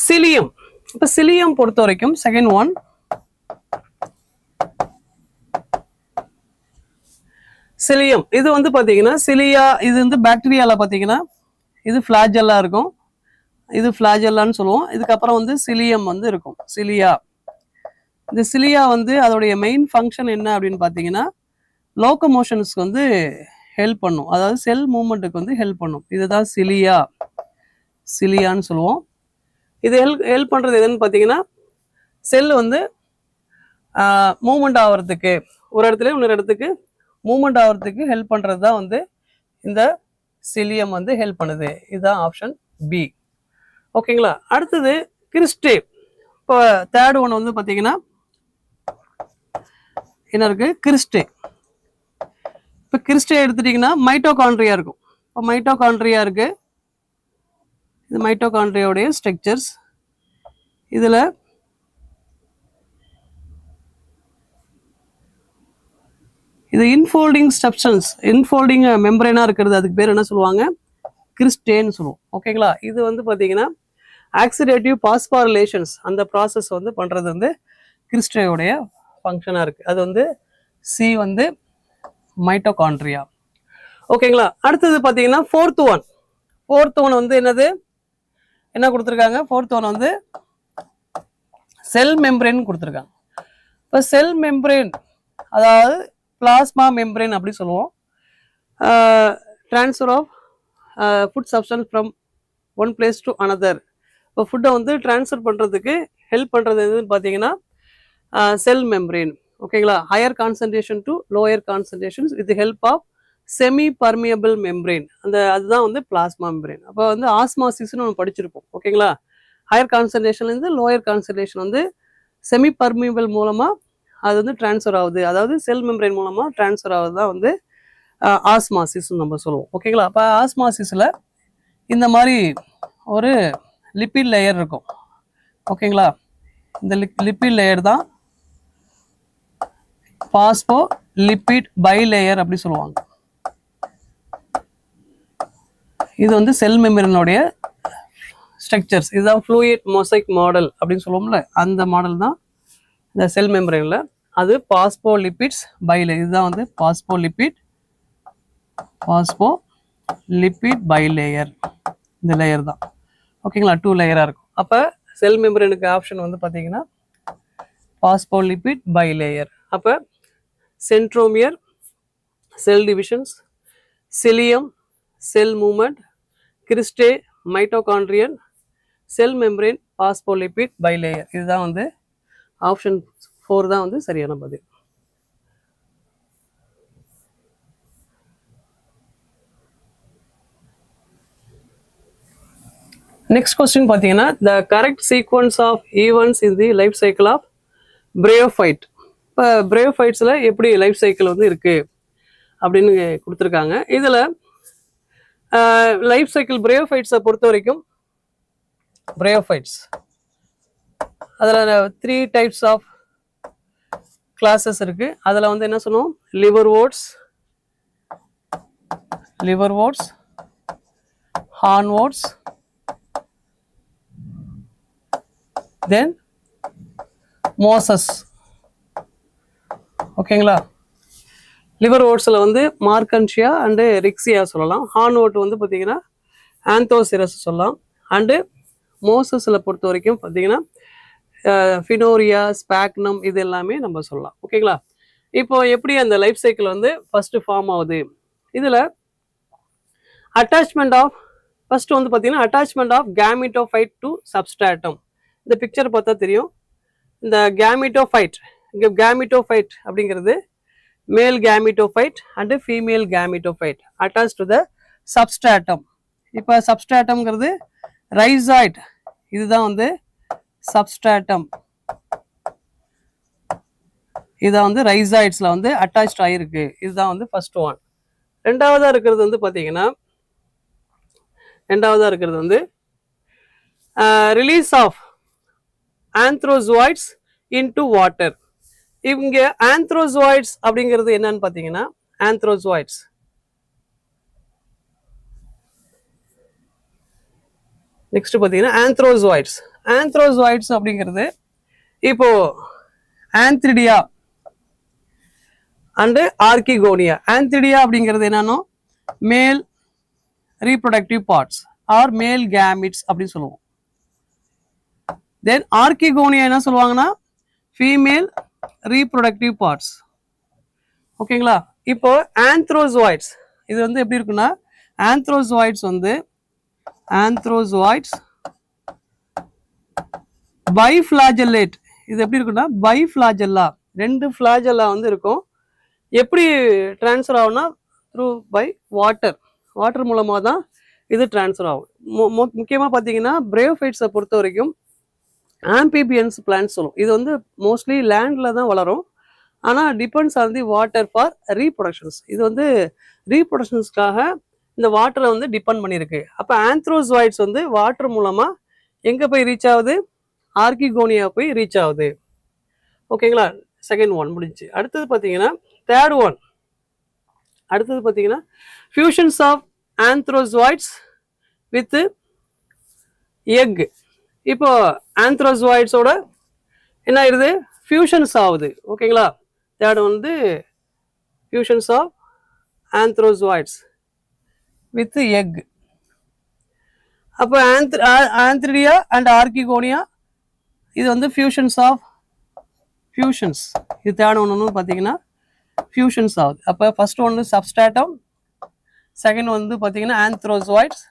சிலியம். இப்போ சிலியம் பொறுத்த வரைக்கும் செகண்ட் ஒன் சிலியம். இது வந்து பார்த்தீங்கன்னா சிலியா, இது வந்து பாக்டீரியால பார்த்தீங்கன்னா இது ஃபிளாஜெல்லா இருக்கும், இது ஃபிளாஜெல்லான்னு சொல்லுவோம். இதுக்கப்புறம் வந்து சிலியம் வந்து இருக்கும், சிலியா. இந்த சிலியா வந்து அதோடைய மெயின் ஃபங்க்ஷன் என்ன அப்படின்னு பார்த்தீங்கன்னா லோக்கமோஷன்ஸ்க்கு வந்து ஹெல்ப் பண்ணும், அதாவது செல் மூவ்மெண்ட்டுக்கு வந்து ஹெல்ப் பண்ணும். இதுதான் சிலியா, சிலியான்னு சொல்லுவோம். இது ஹெல்ப் பண்ணுறது எதுன்னு பார்த்தீங்கன்னா செல் வந்து மூவ்மெண்ட் ஆகிறதுக்கு, ஒரு இடத்துல இன்னொரு இடத்துக்கு மூவ்மெண்ட் ஆகிறதுக்கு ஹெல்ப் பண்ணுறது தான் வந்து இந்த சிலியம் வந்து ஹெல்ப் பண்ணுது. இதுதான் ஆப்ஷன் பி. ஓகேங்களா? அடுத்தது கிறிஸ்டே. இப்போ தேர்ட் ஒன் வந்து பார்த்தீங்கன்னா என்ன இருக்கு, கிறிஸ்டே. இப்போ கிறிஸ்டே எடுத்துட்டீங்கன்னா மைட்டோகாண்ட்ரியா இருக்கும். இப்போ மைட்டோகாண்ட்ரியா இருக்கு, இது மைட்டோகாண்ட்ரியாவுடைய ஸ்ட்ரக்சர்ஸ். இதில் இது இன்ஃபோல்டிங் சப்ஸ்டன்ஸ், இன்ஃபோல்டிங் மெம்பரேனா இருக்கிறது, அதுக்கு பேர் என்ன சொல்லுவாங்க, கிறிஸ்டேன்னு சொல்லுவோம். ஓகேங்களா? இது வந்து பார்த்தீங்கன்னா ஆக்சிடேட்டிவ் பாஸ்பாரிலேஷன்ஸ் அந்த ப்ராசஸ் வந்து பண்ணுறது வந்து கிறிஸ்டேயோடைய ஃபங்க்ஷனாக இருக்குது. அது வந்து சி வந்து மைட்டோகாண்ட்ரியா. ஓகேங்களா? அடுத்தது பார்த்தீங்கன்னா ஃபோர்த் ஒன் வந்து என்னது, என்ன கொடுத்துருக்காங்க, ஃபோர்த் ஒன் வந்து செல் மெம்பரேன் கொடுத்துருக்காங்க. இப்போ செல் மெம்பரேன் அதாவது பிளாஸ்மா மெம்பரேன் அப்படி சொல்லுவோம். Transfer of food substance from one place to another. இப்போ ஃபுட்டை வந்து ட்ரான்ஸ்ஃபர் பண்ணுறதுக்கு ஹெல்ப் பண்ணுறது எதுன்னு பார்த்தீங்கன்னா செல் மெம்பரேன். ஓகேங்களா? Higher concentration to lower concentrations with help of semi permeable membrane, அதுதான் வந்து பிளாஸ்மா மெம்பரேன். அப்போ வந்து ஆஸ்மாசிஸ்ன்னு ஒன்று படிச்சிருப்போம். ஓகேங்களா? ஹையர் கான்சன்ட்ரேஷன்லேருந்து லோயர் கான்சன்ட்ரேஷன் வந்து செமி பர்மியபிள் மூலமாக அது வந்து டிரான்ஸ்ஃபர் ஆகுது, அதாவது செல் மெம்பரேன் மூலமாக டிரான்ஸ்ஃபர் ஆகுது தான் வந்து ஆஸ்மாசிஸ் நம்ம சொல்லுவோம். ஓகேங்களா? அப்போ ஆஸ்மாசிஸில் இந்த மாதிரி ஒரு லிப்பிட் லேயர் இருக்கும். ஓகேங்களா? இந்த லிப்பிட் லேயர் தான் பாஸ்போ லிப்பிட் பை லேயர் அப்படி சொல்லுவாங்க. இது வந்து செல் மெம்பரேனுடைய ஸ்ட்ரக்சர்ஸ். இதுதான் ஃப்ளூயிட் மொசைக் மாடல் அப்படின்னு சொல்லுவோம்ல, அந்த மாடல் தான் இந்த செல் மெம்பரேனில். அது பாஸ்போலிபிட்ஸ் பை லேயர். இதுதான் வந்து பாஸ்போலிபிட் பை லேயர், இந்த லேயர் தான். ஓகேங்களா? 2 லேயராக இருக்கும். அப்போ செல் மெம்பரேனுக்கு ஆப்ஷன் வந்து பார்த்தீங்கன்னா பாஸ்போலிபிட் bilayer. அப்போ centromere, cell divisions, cilium, cell movement, cristae, mitochondrion, cell membrane, phospholipid bilayer. இதுதான் வந்து ஆப்ஷன் 4 தான் வந்து சரியான பதில். நெக்ஸ்ட் கொஸ்டின் பார்த்தீங்கன்னா the correct sequence of events in the life cycle of bryophyte. இப்போ பிரயோஃபைட்ஸில் எப்படி லைஃப் சைக்கிள் வந்து இருக்குது அப்படின்னு கொடுத்துருக்காங்க. இதில் லைஃப் சைக்கிள் பிரயோஃபைட்ஸை பொறுத்த வரைக்கும் பிரயோஃபைட்ஸ் அதில் 3 டைப்ஸ் ஆஃப் கிளாஸஸ் இருக்குது. அதில் வந்து என்ன சொன்னோம், லிவர்வோர்ட்ஸ், ஹார்ன்வோர்ட்ஸ், தென் மோசஸ். ஓகேங்களா? லிவர்வோர்ட்ஸில் வந்து மார்கன்ஷியா அண்டு ரிக்ஸியா சொல்லலாம். ஹார்ன்வோர்ட் வந்து பார்த்தீங்கன்னா ஆந்தோசிரஸ் சொல்லலாம். அண்டு மோசஸில் பொறுத்த வரைக்கும் பார்த்தீங்கன்னா ஃபினோரியா, ஸ்பாக்னம், இது எல்லாமே நம்ம சொல்லலாம். ஓகேங்களா? இப்போ எப்படி அந்த லைஃப் சைக்கிள் வந்து ஃபஸ்ட்டு ஃபார்ம் ஆகுது, இதில் அட்டாச்மெண்ட் ஆஃப் ஃபஸ்ட்டு வந்து பார்த்தீங்கன்னா attachment of gametophyte to substratum. இந்த பிக்சர் பார்த்தா தெரியும். இந்த கேமிட்டோஃபைட், இங்கே கேமிட்டோஃபைட் அப்படிங்கிறது male gametophyte and female gametophyte attach to the substratum. இப்போ சப்ஸ்ட்ராட்டம்ங்கிறது ரைசாய்ட், இதுதான் வந்து சப்ஸ்ட்ராட்டம். இதான் வந்து ரைசாய்ட்ஸில் வந்து அட்டாச்ட் ஆகிருக்கு. இதுதான் வந்து ஃபர்ஸ்ட் ஒன். ரெண்டாவதாக இருக்கிறது வந்து பார்த்தீங்கன்னா ரிலீஸ் ஆஃப் ஆந்த்ரோசோய்ட்ஸ் இன்டு வாட்டர். இங்கே ஆந்த்ரோசோய்ட்ஸ் அப்படிங்கிறது என்னன்னு பார்த்தீங்கன்னா ஆந்த்ரோசோய்ட்ஸ் நெக்ஸ்ட் பார்த்தீங்கன்னா ஆந்த்ரோசோய்ட்ஸ் அப்படிங்கிறது இப்போ ஆந்த்ரிடியா அண்டு ஆர்கிகோனியா. ஆந்த்ரிடியா அப்படிங்கிறது என்னன்னா மேல் ரீப்ரொடக்டிவ் பார்ட்ஸ் ஆர் மேல் கேமிட்ஸ் அப்படின்னு சொல்லுவோம். தென் ஆர்கிகோனியா என்ன சொல்லுவாங்கன்னா ஃபீமேல் ரீப்ரொடக்டிவ் பார்ட்ஸ். ஓகேங்களா? இப்போ ஆந்த்ரோசோய்ட்ஸ் இது வந்து எப்படி இருக்குன்னா ஆந்த்ரோசோய்ட்ஸ் பைஃப்ளாஜெல்லேட். இது எப்படி இருக்குன்னா பைஃப்ளாஜெல்லா, 2 ஃபிளாஜெல்லா வந்து இருக்கும். எப்படி டிரான்ஸ்ஃபர் ஆகும்னா த்ரூ பை வாட்டர் மூலமாக தான் இது டிரான்ஸ்ஃபர் ஆகும். முக்கியமாக பார்த்தீங்கன்னா பிரயோஃபைட்ஸை பொறுத்த வரைக்கும் ஆம்பிபியன்ஸ் பிளான்ஸ் சொல்லும். இது வந்து மோஸ்ட்லி லேண்டில் தான் வளரும். ஆனால் depends on the water for reproductions. இது வந்து ரீப்ரொடக்ஷன்ஸ்க்காக இந்த வாட்டரை வந்து டிபெண்ட் பண்ணியிருக்கு. அப்போ ஆந்த்ரோசோய்ட்ஸ் வந்து வாட்டர் மூலமாக எங்கே போய் ரீச் ஆகுது, ஆர்கிகோனியா போய் ரீச் ஆகுது. ஓகேங்களா? செகண்ட் ஒன் முடிஞ்சு. அடுத்தது பார்த்தீங்கன்னா தேர்ட் ஒன். அடுத்தது பார்த்தீங்கன்னா ஃபியூஷன்ஸ் ஆஃப் ஆந்த்ரோசோய்ட்ஸ் வித் எக். இப்போ ஆந்த்ரோசோய்ட்ஸோட என்ன ஆயிடுது, ஃபியூஷன்ஸ் ஆகுது. ஓகேங்களா? தேர்ட் வந்து ஃபியூஷன்ஸ் ஆஃப் ஆந்த்ரோசோய்ட்ஸ் வித் எக். அப்போ ஆந்த்ரிடியா அண்ட் ஆர்கிகோனியா இது வந்து ஃபியூஷன்ஸ். இது தேர்ட் ஒன்று பார்த்தீங்கன்னா ஃபியூஷன்ஸ் ஆகுது. அப்போ ஃபர்ஸ்ட் ஒன்று சப்ஸ்ட்ராட்டம், செகண்ட் வந்து பார்த்தீங்கன்னா ஆந்த்ரோசோய்ட்ஸ்,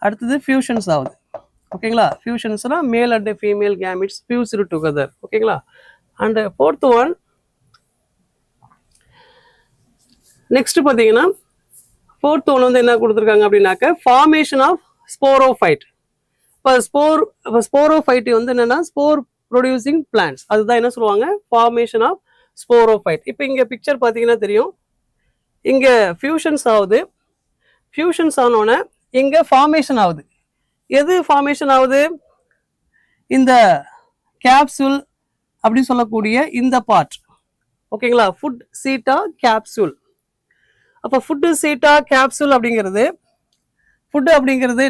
அடுத்தது ஃபியூஷன்ஸ் ஆகுது. ஓகேங்களா? ஃபியூஷன்ஸ்னா male and female gametes fused together. ஓகேங்களா? அண்ட் ஃபோர்த் ஒன் நெக்ஸ்ட் பார்த்தீங்கன்னா ஃபோர்த் ஒன் வந்து என்ன கொடுத்துருக்காங்க அப்படின்னாக்க ஃபார்மேஷன் ஆஃப் ஸ்போரோஃபைட். இப்போ ஸ்போரோஃபைட் வந்து என்னன்னா ஸ்போர் ப்ரொடியூசிங் பிளான்ட்ஸ், அதுதான் என்ன சொல்லுவாங்க ஃபார்மேஷன் ஆஃப் ஸ்போரோஃபைட். இப்போ இங்கே பிக்சர் பார்த்தீங்கன்னா தெரியும். இங்கே ஃபியூஷன்ஸ் ஆகுது. ஃபியூஷன்ஸ் ஆனோடனே இங்கே ஃபார்மேஷன் ஆகுது. எது ஃபார்மேஷன் ஆகுது, இந்த கேப்சூல் அப்படி சொல்லக்கூடிய இந்த பார்ட். ஓகேங்களா? ஃபுட் சீட்டா கேப்சூல். அப்போ ஃபுட்டு சீட்டா கேப்சூல் அப்படிங்கிறது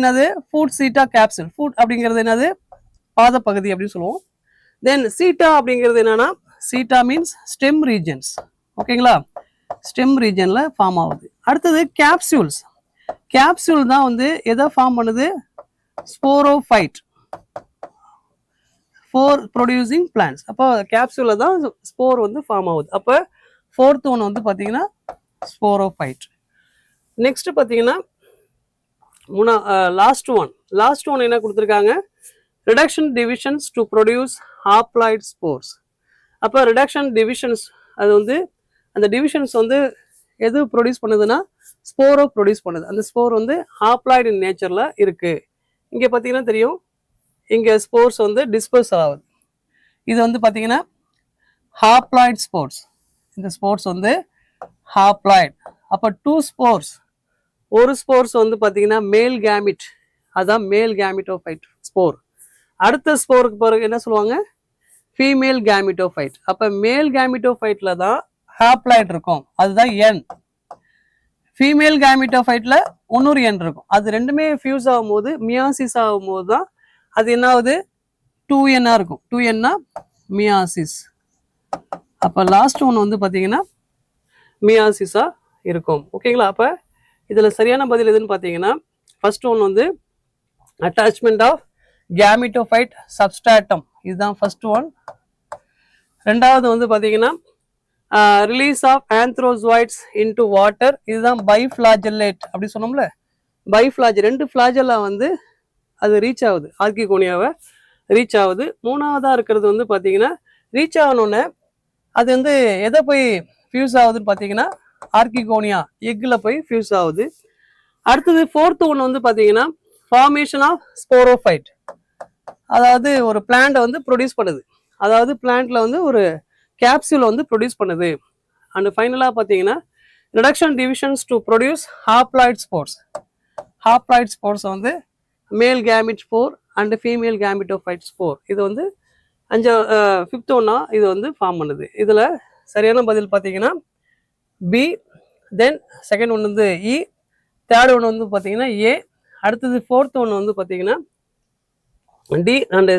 என்னது, ஃபுட் சீட்டா கேப்சூல். ஃபுட் அப்படிங்கிறது என்னது, பாதப்பகுதி அப்படின்னு சொல்லுவோம். தென் சீட்டா அப்படிங்கிறது என்னன்னா, சீட்டா மீன்ஸ் ஸ்டெம் ரீஜன்ஸ். ஓகேங்களா? ஸ்டெம் ரீஜன்ல ஃபார்ம் ஆகுது. அடுத்தது கேப்சூல்ஸ். கேப்சூல் தான் வந்து எதை ஃபார்ம் பண்ணுது, ஸ்போரோஃபைட். Spore producing plans. அப்போ கேப்சூலில் தான் ஸ்போர் வந்து ஃபார்ம் ஆகுது. அப்போ ஃபோர்த் ஒன் வந்து பார்த்தீங்கன்னா ஸ்போரோஃபைட். நெக்ஸ்ட் பார்த்தீங்கன்னா லாஸ்ட் ஒன் என்ன கொடுத்துருக்காங்க, reduction divisions to produce haploid spores. அப்போ ரிடக்ஷன் டிவிஷன்ஸ் அது வந்து அந்த டிவிஷன்ஸ் வந்து எது ப்ரொடியூஸ் பண்ணுதுன்னா ஸ்போரோ ப்ரொடியூஸ் பண்ணுது. அந்த ஸ்போர் வந்து ஹாப்ளாய்டு இன் நேச்சரில் இருக்குது. இங்கே பார்த்தீங்கன்னா தெரியும், இங்கே ஸ்போர்ஸ் வந்து டிஸ்பர்ஸ் ஆகுது. இது வந்து பார்த்தீங்கன்னா ஹாப்ளாய்ட் ஸ்போர்ஸ். இந்த ஸ்போர்ஸ் வந்து ஹாப்ளாய்ட். அப்போ 2 ஸ்போர்ஸ், ஒரு ஸ்போர்ஸ் வந்து பார்த்தீங்கன்னா மேல் கேமிட், அதுதான் மேல் கேமிட்டோஃபைட் ஸ்போர். அடுத்த ஸ்போருக்கு பிறகு என்ன சொல்லுவாங்க, ஃபீமேல் கேமிட்டோஃபைட். அப்போ மேல் கேமிட்டோஃபைட்டில் தான் ஹாப்ளாய்ட் இருக்கும், அதுதான் என். ஃபீமேல் கேமிட்டோஃபைட்டில் இன்னொரு என் இருக்கும். அது ரெண்டுமே ஃபியூஸ் ஆகும்போது மியாசிஸ் ஆகும்போது தான் அது என்ன ஆகுது, 2N இருக்கும். 2N meiosis. அப்போ லாஸ்ட் ஒன்று வந்து பார்த்தீங்கன்னா மியாசிஸாக இருக்கும். ஓகேங்களா? அப்போ இதில் சரியான பதில் எதுன்னு பார்த்தீங்கன்னா ஃபர்ஸ்ட் ஒன் வந்து அட்டாச்மெண்ட் ஆஃப் கேமிட்டோஃபைட் சப்ஸ்ட்ராட்டம், இதுதான் ஃபர்ஸ்ட் ஒன். ரெண்டாவது வந்து பார்த்தீங்கன்னா ரிலீஸ் ஆஃப் ஆந்த்ரோசோய்ட்ஸ் இன்டு வாட்டர், இதுதான் பைஃப்ளாஜெல்லேட் அப்படி சொன்னோம்ல. ரெண்டு ஃபிளாஜெல்லா வந்து அது ரீச் ஆகுது, ஆர்கிகோனியாவை ரீச் ஆகுது. மூணாவதாக இருக்கிறது வந்து பார்த்தீங்கன்னா ரீச் ஆகணுன்னே அது வந்து எதை போய் ஃபியூஸ் ஆகுதுன்னு பார்த்தீங்கன்னா ஆர்கிகோனியா எக்கில் போய் ஃபியூஸ் ஆகுது. அடுத்தது ஃபோர்த்து ஒன்று வந்து பார்த்தீங்கன்னா ஃபார்மேஷன் ஆஃப் ஸ்போரோஃபைட், அதாவது ஒரு பிளான்ட்டை வந்து ப்ரொடியூஸ் பண்ணுது, அதாவது பிளான்ட்ல வந்து ஒரு கேப்சூலை வந்து ப்ரொடியூஸ் பண்ணுது. அண்ட் ஃபைனலாக பார்த்தீங்கன்னா reduction divisions to produce haploid spores. Haploid spores வந்து male gamete spore and female gametophyte spore. இது வந்து ஃபிஃப்த் ஒன்னா இது வந்து ஃபார்ம் பண்ணுது. இதில் சரியான பதில் பார்த்தீங்கன்னா பி, தென் செகண்ட் ஒன்று வந்து இ, தேர்ட் ஒன்று வந்து பார்த்தீங்கன்னா ஏ, அடுத்தது ஃபோர்த் ஒன்று வந்து பார்த்தீங்கன்னா டி, அண்ட்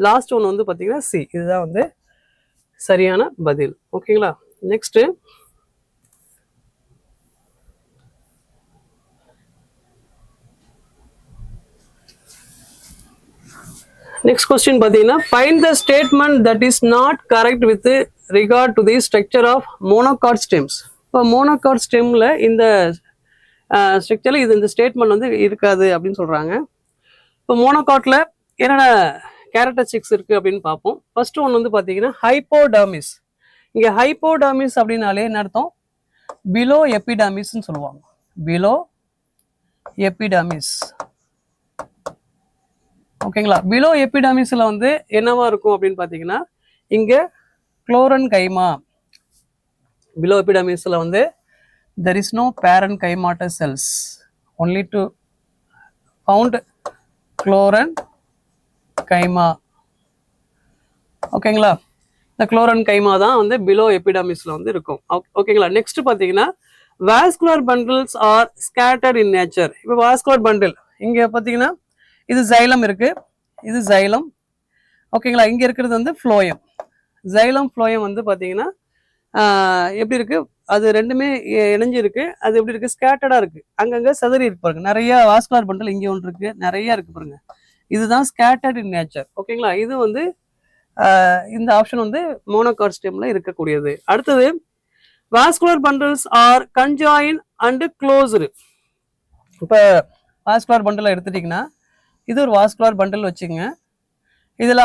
லாஸ்ட் ஒன்று வந்து பார்த்தீங்கன்னா சி. இதுதான் வந்து சரியான பதில். ஓகேங்களா? நெக்ஸ்ட் கொஸ்டின் பார்த்தீங்கன்னா find the statement that is not correct with regard to the structure of monocot stems. இப்போ மோனோகாட் ஸ்டெம்ல இந்த ஸ்ட்ரக்சரில் இந்த ஸ்டேட்மெண்ட் வந்து இருக்காது அப்படின்னு சொல்றாங்க. இப்போ மோனோகாட்ல என்னென்ன கேரக்டரிஸ்டிக்ஸ் இருக்கு அப்படின்னு பார்ப்போம். ஃபர்ஸ்ட் ஒன்று வந்து பார்த்தீங்கன்னா ஹைப்போடர்மிஸ். இங்கே ஹைப்போடர்மிஸ் அப்படின்னாலே என்ன அர்த்தம், பிலோ எபிடர்மிஸ்ன்னு சொல்லுவாங்க. Below epidermis. ஓகேங்களா? பிலோ எபிடர்மிஸ்ல வந்து என்னவா இருக்கும் அப்படின்னு பார்த்தீங்கன்னா இங்க குளோரன் கைமா. பிலோ எபிடர்மிஸ்ல வந்து there is no parenchymatous cells, only to found குளோரன் கைமா. ஓகேங்களா? இந்த குளோரன் கைமா தான் வந்து பிலோ எபிடர்மிஸ்ல வந்து இருக்கும். ஓகேங்களா? நெக்ஸ்ட் பார்த்தீங்கன்னா vascular bundles are scattered in nature. இப்போ வாஸ்குலர் பண்டில் இங்க பார்த்தீங்கன்னா இது ஜைலம் இருக்கு, இது ஜைலம். ஓகேங்களா? இங்க இருக்கிறது வந்து ஃப்ளோயம். ஜைலம் ஃப்ளோயம் வந்து பார்த்தீங்கன்னா எப்படி இருக்கு, அது ரெண்டுமே இணைஞ்சிருக்கு. அது எப்படி இருக்கு, ஸ்கேட்டர்டா இருக்கு, அங்கங்க சதுரி இருக்கு பாருங்க. நிறைய வாஸ்குலர் பண்டில் இங்கே ஒன்று இருக்கு, நிறைய இருக்கு பாருங்க. இதுதான் ஸ்கேட்டர்ட் இன் நேச்சர். ஓகேங்களா? இது வந்து இந்த ஆப்ஷன் வந்து மோனோகாட் ஸ்டெம்ல இருக்கக்கூடியது. அடுத்தது vascular bundles are conjoint and closed. இப்போ வாஸ்குலர் பண்டில் எடுத்துட்டீங்கன்னா இது ஒரு வாஸ்குலர் பண்டில் வச்சுங்க. இதில்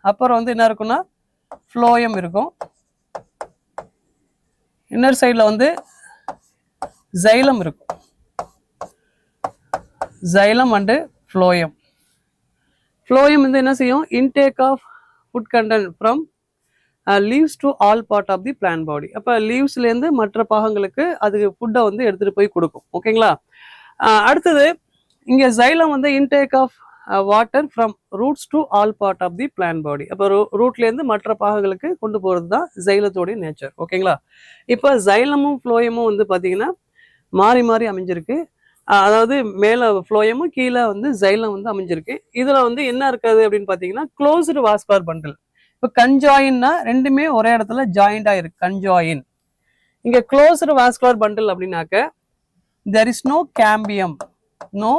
அப்பர் வந்து என்ன இருக்குன்னா ஃப்ளோயம் இருக்கும். இன்னர் சைடில் வந்து ஜைலம் இருக்கும். Xylem and phloem. ஃப்ளோயம் வந்து என்ன செய்யும், intake of food content from leaves to all part of the plant body. அப்போ லீவ்ஸ்லேருந்து மற்ற பாகங்களுக்கு அது ஃபுட்டை வந்து எடுத்துகிட்டு போய் கொடுக்கும். ஓகேங்களா? அடுத்தது இங்கே ஜைலம் வந்து intake of water from roots to all part of the plant body. அப்போ ரூட்லேருந்து மற்ற பாகங்களுக்கு கொண்டு போகிறது தான் ஜைலத்தோடைய நேச்சர். ஓகேங்களா? இப்போ ஜைலமும் ஃப்ளோயமும் வந்து பார்த்தீங்கன்னா மாறி மாறி அமைஞ்சிருக்கு. அதாவது மேலே ஃப்ளோயமும் கீழே வந்து ஜைலம் வந்து அமைஞ்சிருக்கு. இதில் வந்து என்ன இருக்காது அப்படின்னு பார்த்தீங்கன்னா க்ளோஸ்டு வாஸ்குலர் பண்டில். இப்போ கன்ஜாயின்னா ரெண்டுமே ஒரே இடத்துல ஜாயிண்ட் ஆயிருக்கு, கன்ஜாயின். இங்கே க்ளோஸ்டு வாஸ்குலர் பண்டில் அப்படின்னாக்க there is no cambium, no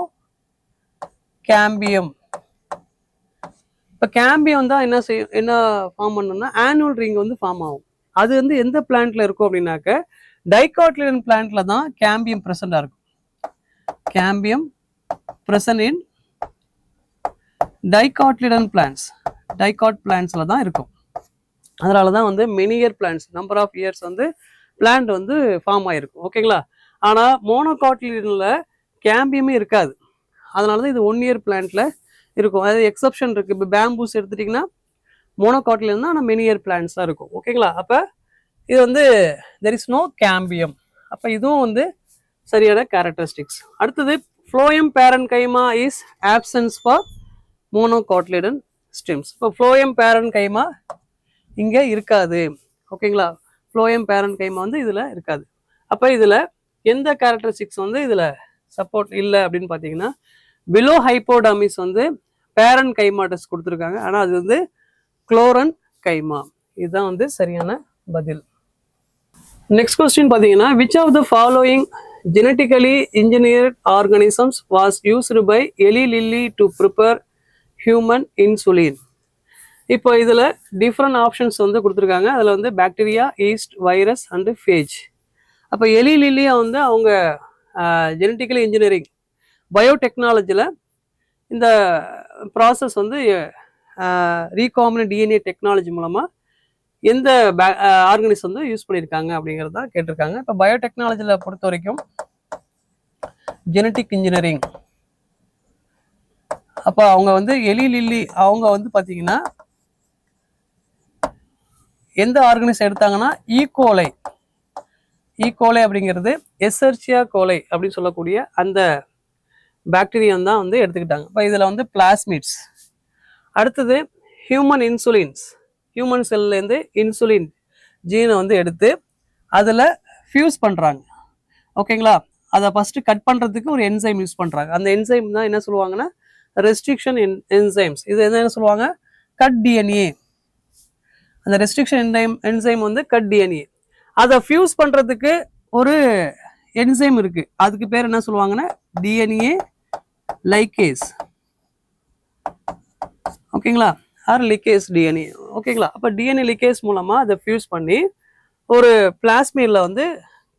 cambium. இப்போ கேம்பியம் தான் என்ன ஃபார்ம் பண்ணணும்னா ஆனுவல் ரிங் வந்து ஃபார்ம் ஆகும். அது வந்து எந்த பிளான்ட்ல இருக்கும் அப்படின்னாக்க டைகாட்லிடன் பிளான்ட்ல தான் கேம்பியம் ப்ரெசண்டா இருக்கும். Cambium present in dicotyledon plants, dicot பிளான்ட்ஸ்ல தான் இருக்கும். அதனால தான் வந்து many year plants, number of years வந்து பிளான்ட் வந்து ஃபார்ம் ஆகிருக்கும். ஓகேங்களா? ஆனால் மோனோகாட்லிடனில் கேம்பியமே இருக்காது. அதனால தான் இது 1 இயர் பிளான்ட்ல இருக்கும். அதாவது எக்ஸப்ஷன் இருக்கு. இப்போ பேம்பூஸ் எடுத்துட்டிங்கன்னா மோனோகாட்லிடன் தான், ஆனால் மெனி இயர் பிளான்ட்ஸ் தான் இருக்கும். ஓகேங்களா? அப்போ இது வந்து தெர் இஸ் நோ கேம்பியம். அப்போ இதுவும் வந்து சரியான கேரக்டரிஸ்டிக்ஸ். அடுத்தது phloem parenchyma is absence for monocotyledon stems. இப்போ phloem parenchyma இங்கே இருக்காது. ஓகேங்களா? phloem parenchyma வந்து இதில் இருக்காது. அப்போ இதில் எந்த கேரக்டரிஸ்டிக்ஸ் வந்து இதில் சப்போர்ட் இல்லை அப்படின்னு பார்த்தீங்கன்னா பிலோ ஹைப்போடர்மிஸ் வந்து parenchyma டெஸ்ட் கொடுத்துருக்காங்க. ஆனால் அது வந்து chlorenchyma. இதுதான் வந்து சரியான பதில். நெக்ஸ்ட் கொஸ்டின் பார்த்தீங்கன்னா which of the following genetically engineered organisms was used by Eli Lilly to prepare human insulin? இப்போ இதில் டிஃப்ரெண்ட் ஆப்ஷன்ஸ் வந்து கொடுத்துருக்காங்க. அதில் வந்து bacteria, yeast, virus and phage. அப்போ எலி லில்லியை வந்து அவங்க ஜெனட்டிக்கலி இன்ஜினியரிங் பயோடெக்னாலஜியில் இந்த ப்ராசஸ் வந்து ரீகாம்பினன்ட் டிஎன்ஏ டெக்னாலஜி மூலமாக எந்த ஆர்கனிசம் வந்து யூஸ் பண்ணியிருக்காங்க அப்படிங்கிறத கேட்டிருக்காங்க. இப்போ பயோடெக்னாலஜியில் பொறுத்த வரைக்கும் ஜெனட்டிக் இன்ஜினியரிங், அப்போ அவங்க வந்து எலி லில்லி அவங்க வந்து பார்த்தீங்கன்னா எந்த ஆர்கனிசம் எடுத்தாங்கன்னா ஈகோலை அப்படிங்கிறது எசர்ச்சியா கோலை அப்படின்னு சொல்லக்கூடிய அந்த பாக்டீரியம் தான் வந்து எடுத்துக்கிட்டாங்க. இப்போ இதில் வந்து பிளாஸ்மிட்ஸ். அடுத்தது ஹியூமன் இன்சுலின்ஸ், ஹியூமன் செல்லேருந்து இன்சுலின் ஜீனை வந்து எடுத்து அதில் ஃபியூஸ் பண்ணுறாங்க. ஓகேங்களா? அதை ஃபஸ்ட்டு கட் பண்ணுறதுக்கு ஒரு என்சைம் யூஸ் பண்ணுறாங்க. அந்த என்சைம் தான் என்ன சொல்லுவாங்கன்னா ரெஸ்ட்ரிக்ஷன் என்சைம்ஸ். இது என்ன சொல்லுவாங்க? Cut DNA. அந்த ரெஸ்ட்ரிக்ஷன் என்சைம் வந்து கட் டிஎன்ஏ. அதை ஃபியூஸ் பண்ணுறதுக்கு ஒரு என்சைம் இருக்குது. அதுக்கு பேர் என்ன சொல்லுவாங்கன்னா டிஎன்ஏ லைகேஸ். ஓகேங்களா? Or ligase DNA. ஓகேங்களா? அப்போ டிஎன்ஏ லிகேஸ் மூலமாக அதை ஃபியூஸ் பண்ணி ஒரு பிளாஸ்மிடில் வந்து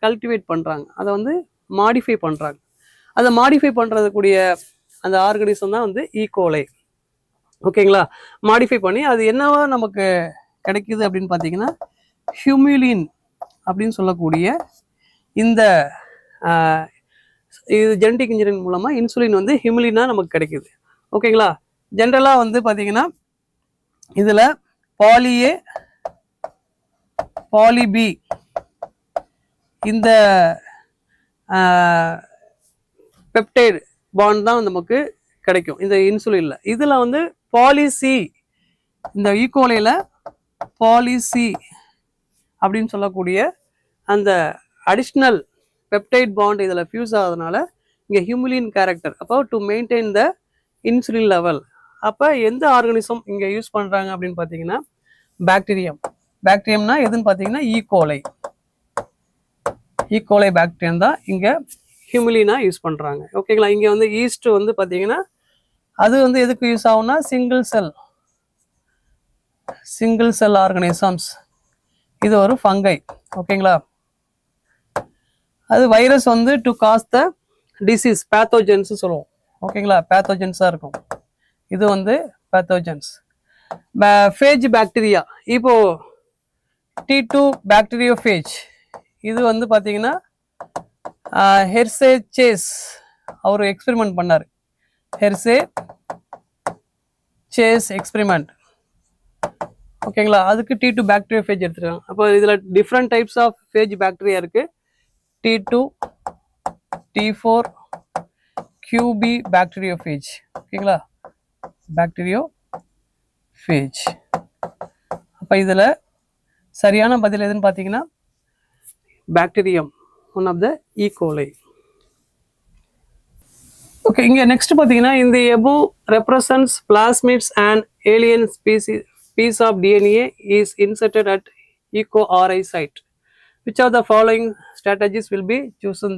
கல்டிவேட் பண்ணுறாங்க. அதை வந்து மாடிஃபை பண்ணுறாங்க. அதை மாடிஃபை பண்ணுறதுக்கூடிய அந்த ஆர்கனிசம் தான் வந்து ஈகோலை. ஓகேங்களா? மாடிஃபை பண்ணி அது என்னவா நமக்கு கிடைக்குது அப்படின்னு பார்த்தீங்கன்னா ஹியூமிலின் அப்படின்னு சொல்லக்கூடிய இந்த இது ஜெனட்டிக் இன்ஜினியரிங் மூலமாக இன்சுலின் வந்து ஹியூமிலினாக நமக்கு கிடைக்குது. ஓகேங்களா? ஜென்ரலாக வந்து பார்த்தீங்கன்னா இதில் பாலிஏ, பாலிபி இந்த பெப்டைடு பாண்ட் தான் நமக்கு கிடைக்கும் இந்த இன்சுலினில். இதில் வந்து பாலிசி, இந்த ஈகோலையில் பாலிசி அப்படின்னு சொல்லக்கூடிய அந்த அடிஷ்னல் பெப்டைட் பாண்ட் இதில் ஃபியூஸ் ஆகிறதுனால இங்கே ஹியூமிலின் கேரக்டர். அப்போ to maintain the insulin level. அப்போ எந்த ஆர்கனிசம் இங்கே யூஸ் பண்ணுறாங்க அப்படின்னு பார்த்தீங்கன்னா பாக்டீரியம். பாக்டீரியம்னா எதுன்னு பார்த்தீங்கன்னா ஈகோலை பாக்டீரியம் தான் இங்கே ஹியூமிலினாக யூஸ் பண்ணுறாங்க. ஓகேங்களா? இங்கே வந்து ஈஸ்ட் வந்து பார்த்தீங்கன்னா அது வந்து எதுக்கு யூஸ் ஆகும்னா சிங்கிள் செல் ஆர்கனிசம்ஸ். இது ஒரு ஃபங்கை. ஓகேங்களா? அது வைரஸ் வந்து to cause the disease, pathogens சொல்லுவோம். ஓகேங்களா? பேத்தோஜென்ஸாக இருக்கும். இது வந்து பேத்தோஜென்ஸ். ஃபேஜ் பாக்டீரியா, இப்போ T2 பாக்டீரியோஃபேஜ். இது வந்து பார்த்தீங்கன்னா ஹெர்சே சேஸ் அவர் எக்ஸ்பெரிமெண்ட் பண்ணார். Hershey Chase experiment. ஓகேங்களா? அதுக்கு T2 பாக்டீரியோஃபேஜ் எடுத்துருக்காங்க. அப்போ இதில் different types of phage bacteria இருக்குது. T2, T4, QB bacteriophage. ஓகேங்களா? பாக்டீரியோஃபேஜ். அப்போ இதில் சரியான பதில் எதுன்னு பார்த்தீங்கன்னா bacterium, one of the E coli. Okay, இங்கே நெக்ஸ்ட் பார்த்தீங்கன்னா இந்த above represents plasmids and alien piece of DNA is inserted at EcoRI site. Which of the following strategies will be chosen?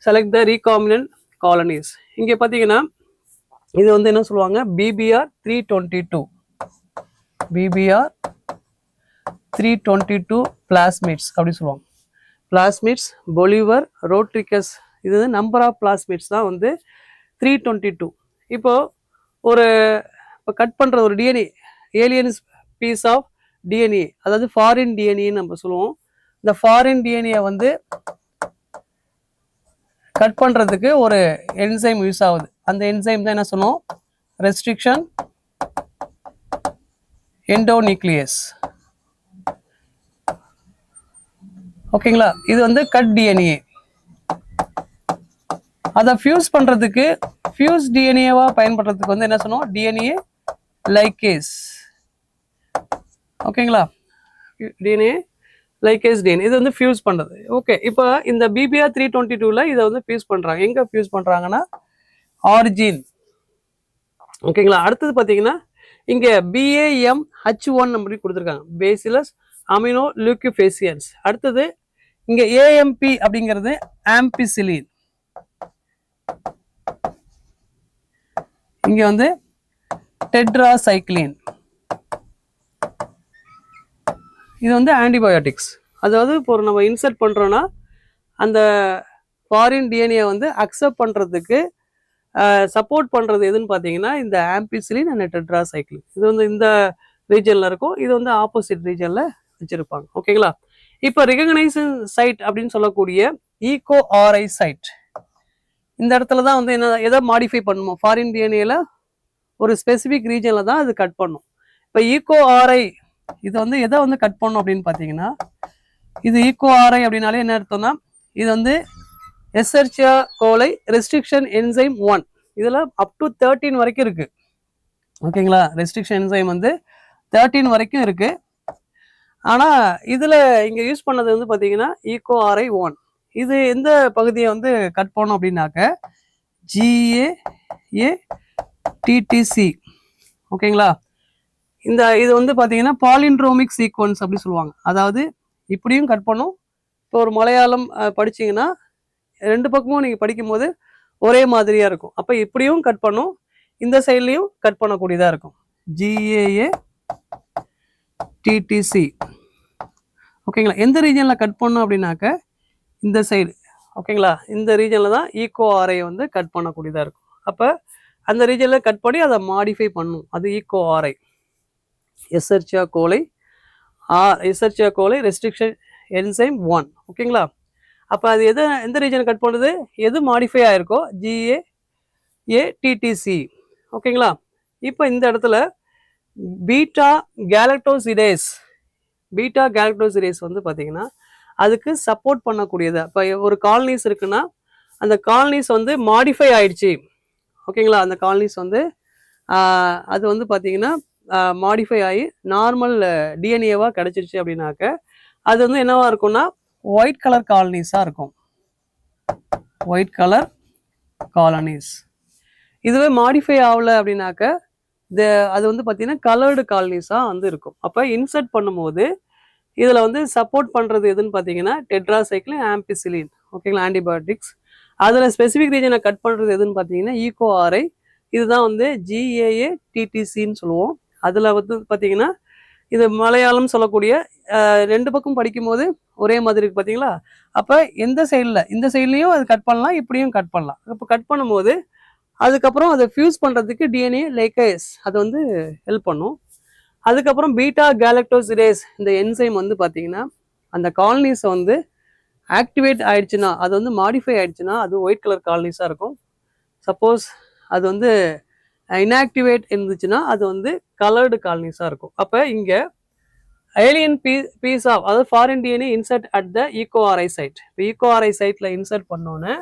Select the recombinant colonies. இங்கே பார்த்தீங்கன்னா இது வந்து என்ன சொல்லுவாங்க, BBR 322, BBR 322 பிளாஸ்மிட்ஸ் அப்படி சொல்லுவாங்க. பிளாஸ்மிட்ஸ், பொலிவர், ரோட்ரிகஸ், இது நம்பர் ஆஃப் பிளாஸ்மிட்ஸ் தான் வந்து 322. இப்போ ஒரு கட் பண்ணுற ஒரு DNA, aliens piece of DNA, அதாவது ஃபாரின் டிஎன்ஏன்னு நம்ம சொல்லுவோம். இந்த ஃபாரின் டிஎன்ஏ வந்து கட் பண்ணுறதுக்கு ஒரு என்சைம் யூஸ் ஆகுது. அந்த என்சைம் தான் என்ன சொல்லுவோம், ரெஸ்ட்ரிக்ஷன் எண்டோநியூக்ளியஸ். ஓகேங்களா, இது வந்து கட் டிஎன்ஏ. அதை ஃபியூஸ் பண்ணுறதுக்கு, ஃபியூஸ் டிஎன்ஏவா பயன்படுறதுக்கு வந்து என்ன சொன்னோம், டிஎன்ஏ லைகேஸ். ஓகேங்களா, டிஎன்ஏ லைகேஸ் டிஎன்ஏ இது வந்து ஃபியூஸ் பண்ணுறது. ஓகே, இப்போ இந்த BBR 322ல இதை வந்து ஃபியூஸ் பண்ணுறாங்க. எங்கே ஃபியூஸ் பண்ணுறாங்கன்னா ஆரிஜின். ஓகேங்களா, அடுத்தது பார்த்தீங்கன்னா இங்கே BAMH1 அப்படி கொடுத்துருக்காங்க, பேசிலஸ் அமினோ லியூக்கோஃபேசியன்ஸ். அடுத்தது இங்கே AMP அப்படிங்கிறது ஆம்பிசிலின். இங்கே வந்து டெட்ராசைக்ளின். இது வந்து ஆன்டிபயோட்டிக்ஸ். அதாவது இப்போ நம்ம இன்சர்ட் பண்ணுறோன்னா அந்த ஃபாரின் டிஎன்ஏ வந்து அக்செப்ட் பண்ணுறதுக்கு சப்போர்ட் பண்ணுறது எதுன்னு பார்த்தீங்கன்னா இந்த ஆம்பிசிலின் அண்ட் டெட்ராசைக்ளின். இது வந்து இந்த ரீஜனில் இருக்கும், இது வந்து ஆப்போசிட் ரீஜனில் வச்சுருப்பாங்க. ஓகேங்களா, இப்போ ரெகக்னைசேஷன் சைட் அப்படின்னு சொல்லக்கூடிய EcoRI சைட், இந்த இடத்துல தான் வந்து என்ன எதை மாடிஃபை பண்ணுமோ, ஃபாரின் டிஎன்ஏல ஒரு ஸ்பெசிஃபிக் ரீஜனில் தான் அது கட் பண்ணும். இப்போ EcoRI இது வந்து எதை வந்து கட் பண்ணும் அப்படின்னு பார்த்தீங்கன்னா, இது EcoRI அப்படின்னாலே என்ன அர்த்தம்னா, இது வந்து எசெர்சியா கோலை ரெஸ்ட்ரிக்ஷன் என்சைம் 1. இதில் அப் டு 13 வரைக்கும் இருக்குது. ஓகேங்களா, ரெஸ்ட்ரிக்ஷன் என்சைம் வந்து 13 வரைக்கும் இருக்குது. ஆனால் இதில் இங்கே யூஸ் பண்ணது வந்து பார்த்தீங்கன்னா EcoRI 1. இது எந்த பகுதியை வந்து கட் பண்ணோம் அப்படின்னாக்க GAATTC. ஓகேங்களா, இது வந்து பார்த்தீங்கன்னா பாலிண்ட்ரோமிக் சீக்வன்ஸ் அப்படி சொல்லுவாங்க. அதாவது இப்படியும் கட் பண்ணும். இப்போ ஒரு மலையாளம் படிச்சிங்கன்னா ரெண்டு பக்கமும் நீங்கள் படிக்கும்போது ஒரே மாதிரியாக இருக்கும். அப்போ இப்படியும் கட் பண்ணும், இந்த சைட்லேயும் கட் பண்ணக்கூடியதாக இருக்கும். GAATTC. ஓகேங்களா, எந்த ரீஜனில் கட் பண்ணும் அப்படின்னாக்க இந்த சைடு. ஓகேங்களா, இந்த ரீஜனில் தான் EcoRI வந்து கட் பண்ணக்கூடியதாக இருக்கும். அப்போ அந்த ரீஜனில் கட் பண்ணி அதை மாடிஃபை பண்ணும், அது EcoRI. எசெர்சியா கோலை ரெஸ்ட்ரிக்ஷன் என்சைம் 1. ஓகேங்களா, அப்போ அது எந்த ரீஜனை கட் பண்ணுது, எது மாடிஃபை ஆகிருக்கோ GAATTC. ஓகேங்களா, இப்போ இந்த இடத்துல பீட்டா கேலக்டோசிடேஸ் வந்து பார்த்தீங்கன்னா அதுக்கு சப்போர்ட் பண்ணக்கூடியது. இப்போ ஒரு காலனிஸ் இருக்குன்னா அந்த காலனிஸ் வந்து மாடிஃபை ஆயிடுச்சு. ஓகேங்களா, அந்த காலனிஸ் வந்து அது வந்து பார்த்தீங்கன்னா மாடிஃபை ஆகி நார்மல் டிஎன்ஏவாக கிடச்சிருச்சு அப்படின்னாக்க அது வந்து என்னவா இருக்கும்னா ஒயிட் கலர் காலனிஸாக இருக்கும். White colour colonies. இதுவே மாடிஃபை ஆகலை அப்படின்னாக்க அது வந்து பார்த்தீங்கன்னா கலர்டு காலனிஸாக வந்து இருக்கும். அப்போ இன்சர்ட் பண்ணும்போது இதில் வந்து சப்போர்ட் பண்ணுறது எதுன்னு பார்த்தீங்கன்னா டெட்ராசைக்ளின், ஆம்பிசிலின். ஓகேங்களா, ஆன்டிபயோட்டிக்ஸ். அதில் ஸ்பெசிஃபிக் ரீஜனை கட் பண்ணுறது எதுன்னு பார்த்தீங்கன்னா EcoRI. இதுதான் வந்து GAATTCன்னு சொல்லுவோம். அதில் வந்து பார்த்தீங்கன்னா இது மலையாளம் சொல்லக்கூடிய ரெண்டு பக்கம் படிக்கும்போது ஒரே மாதிரி இருக்கு பார்த்தீங்களா. அப்போ எந்த சைடில், இந்த சைட்லேயும் அது கட் பண்ணலாம், இப்படியும் கட் பண்ணலாம். இப்போ கட் பண்ணும்போது அதுக்கப்புறம் அதை ஃபியூஸ் பண்ணுறதுக்கு DNA லைகேஸ் அது வந்து ஹெல்ப் பண்ணும். அதுக்கப்புறம் பீட்டா கேலக்டோசிடேஸ் இந்த என்சைம் வந்து பார்த்தீங்கன்னா அந்த காலனிஸை வந்து ஆக்டிவேட் ஆயிடுச்சுன்னா, அது வந்து மாடிஃபை ஆயிடுச்சுன்னா அது ஒயிட் கலர் காலனிஸாக இருக்கும். சப்போஸ் அது வந்து இன்ஆக்டிவேட் இருந்துச்சுன்னா அது வந்து கலர்டு காலனிஸாக இருக்கும். அப்போ இங்கே ஏலியன் பீஸ் ஆஃப் அதாவது foreign DNA insert at the EcoRI site. இப்போ EcoRI சைட்டில் இன்சர்ட் பண்ணோன்னே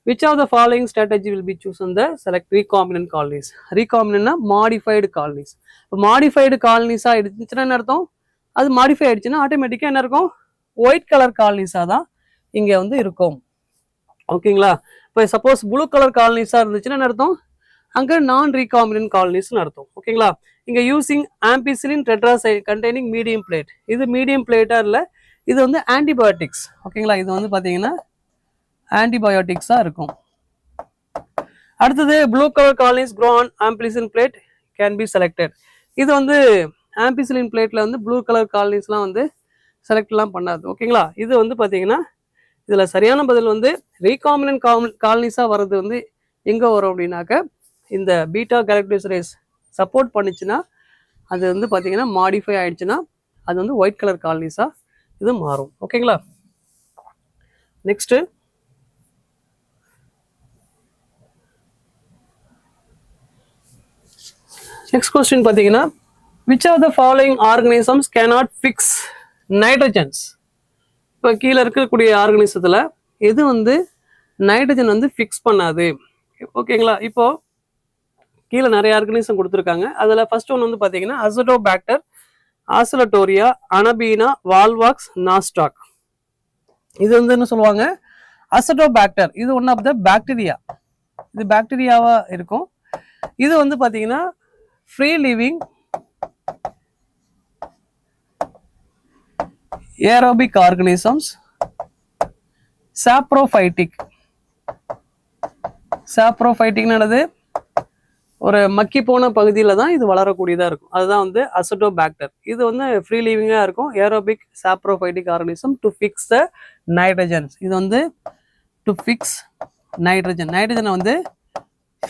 which of the following strategy will be chosen the select recombinant colonies. recombinant modified colonies. இப்போ modified colonies இருந்துச்சுன்னா என்ன அர்த்தம், அது மாடிஃபை ஆயிடுச்சுன்னா ஆட்டோமேட்டிக்காக என்ன இருக்கும், ஒயிட் கலர் காலனிஸாக தான் இங்கே வந்து இருக்கும். ஓகேங்களா, இப்போ சப்போஸ் ப்ளூ கலர் காலனிஸாக இருந்துச்சுன்னா என்ன அர்த்தம், அங்கே நான் ரீகாம்பினன்ட் காலனிஸ்னு அர்த்தம். ஓகேங்களா, இங்கே using ampicillin tetracycline containing medium plate. இது மீடியம் பிளேட்டாக இல்லை, இது வந்து ஆன்டிபயோட்டிக்ஸ். ஓகேங்களா, இது வந்து பார்த்தீங்கன்னா ஆன்டிபயோட்டிக்ஸாக இருக்கும். அடுத்தது blue colour colonies grow on ampicillin plate can be selected. இது வந்து ஆம்பிசிலின் பிளேட்ல வந்து ப்ளூ கலர் காலனிஸ்லாம் வந்து செலக்ட்லாம் பண்ணாது. ஓகேங்களா? இது வந்து பார்த்தீங்கன்னா இதில் சரியான பதில் வந்து ரீகாமினன்ட் காலனிஸாக வர்றது வந்து எங்கே வரும் அப்படின்னாக்க இந்த பீட்டா கேரக்டரைஸ் சப்போர்ட் பண்ணிச்சுன்னா அது வந்து பார்த்தீங்கன்னா மாடிஃபை ஆயிடுச்சுன்னா அது வந்து ஒயிட் கலர் காலனிஸாக இது மாறும். ஓகேங்களா? நெக்ஸ்ட்டு நெக்ஸ்ட் கொஸ்டின் பார்த்தீங்கன்னா which of the following organisms cannot fix nitrogens? இப்போ கீழே இருக்கக்கூடிய ஆர்கனிசத்தில் எது வந்து நைட்ரஜன் வந்து ஃபிக்ஸ் பண்ணாது? ஓகேங்களா? இப்போ கீழே நிறைய ஆர்கனிசம் கொடுத்துருக்காங்க. அதில் ஃபர்ஸ்ட் ஒன்று வந்து பார்த்தீங்கன்னா அசடோபாக்டர், ஆசிலட்டோரியா, அனபீனா, வால்வாக்ஸ், நாஸ்டாக். இது வந்து என்ன சொல்லுவாங்க? அசடோபாக்டர். இது ஒன் ஆஃப் த பாக்டீரியா. இது பாக்டீரியாவா இருக்கும். இது வந்து பார்த்தீங்கன்னா free living aerobic organisms, saprophytic. சாப்ரோஃபைட்டிக்னது ஒரு மக்கி போன பகுதியில் தான் இது வளரக்கூடியதாக இருக்கும். அதுதான் வந்து அசடோபாக்டர். இது வந்து ஃப்ரீ லிவிங்காக இருக்கும். Aerobic saprophytic organism to fix the nitrogens. இது வந்து டு ஃபிக்ஸ் நைட்ரஜன். நைட்ரஜனை வந்து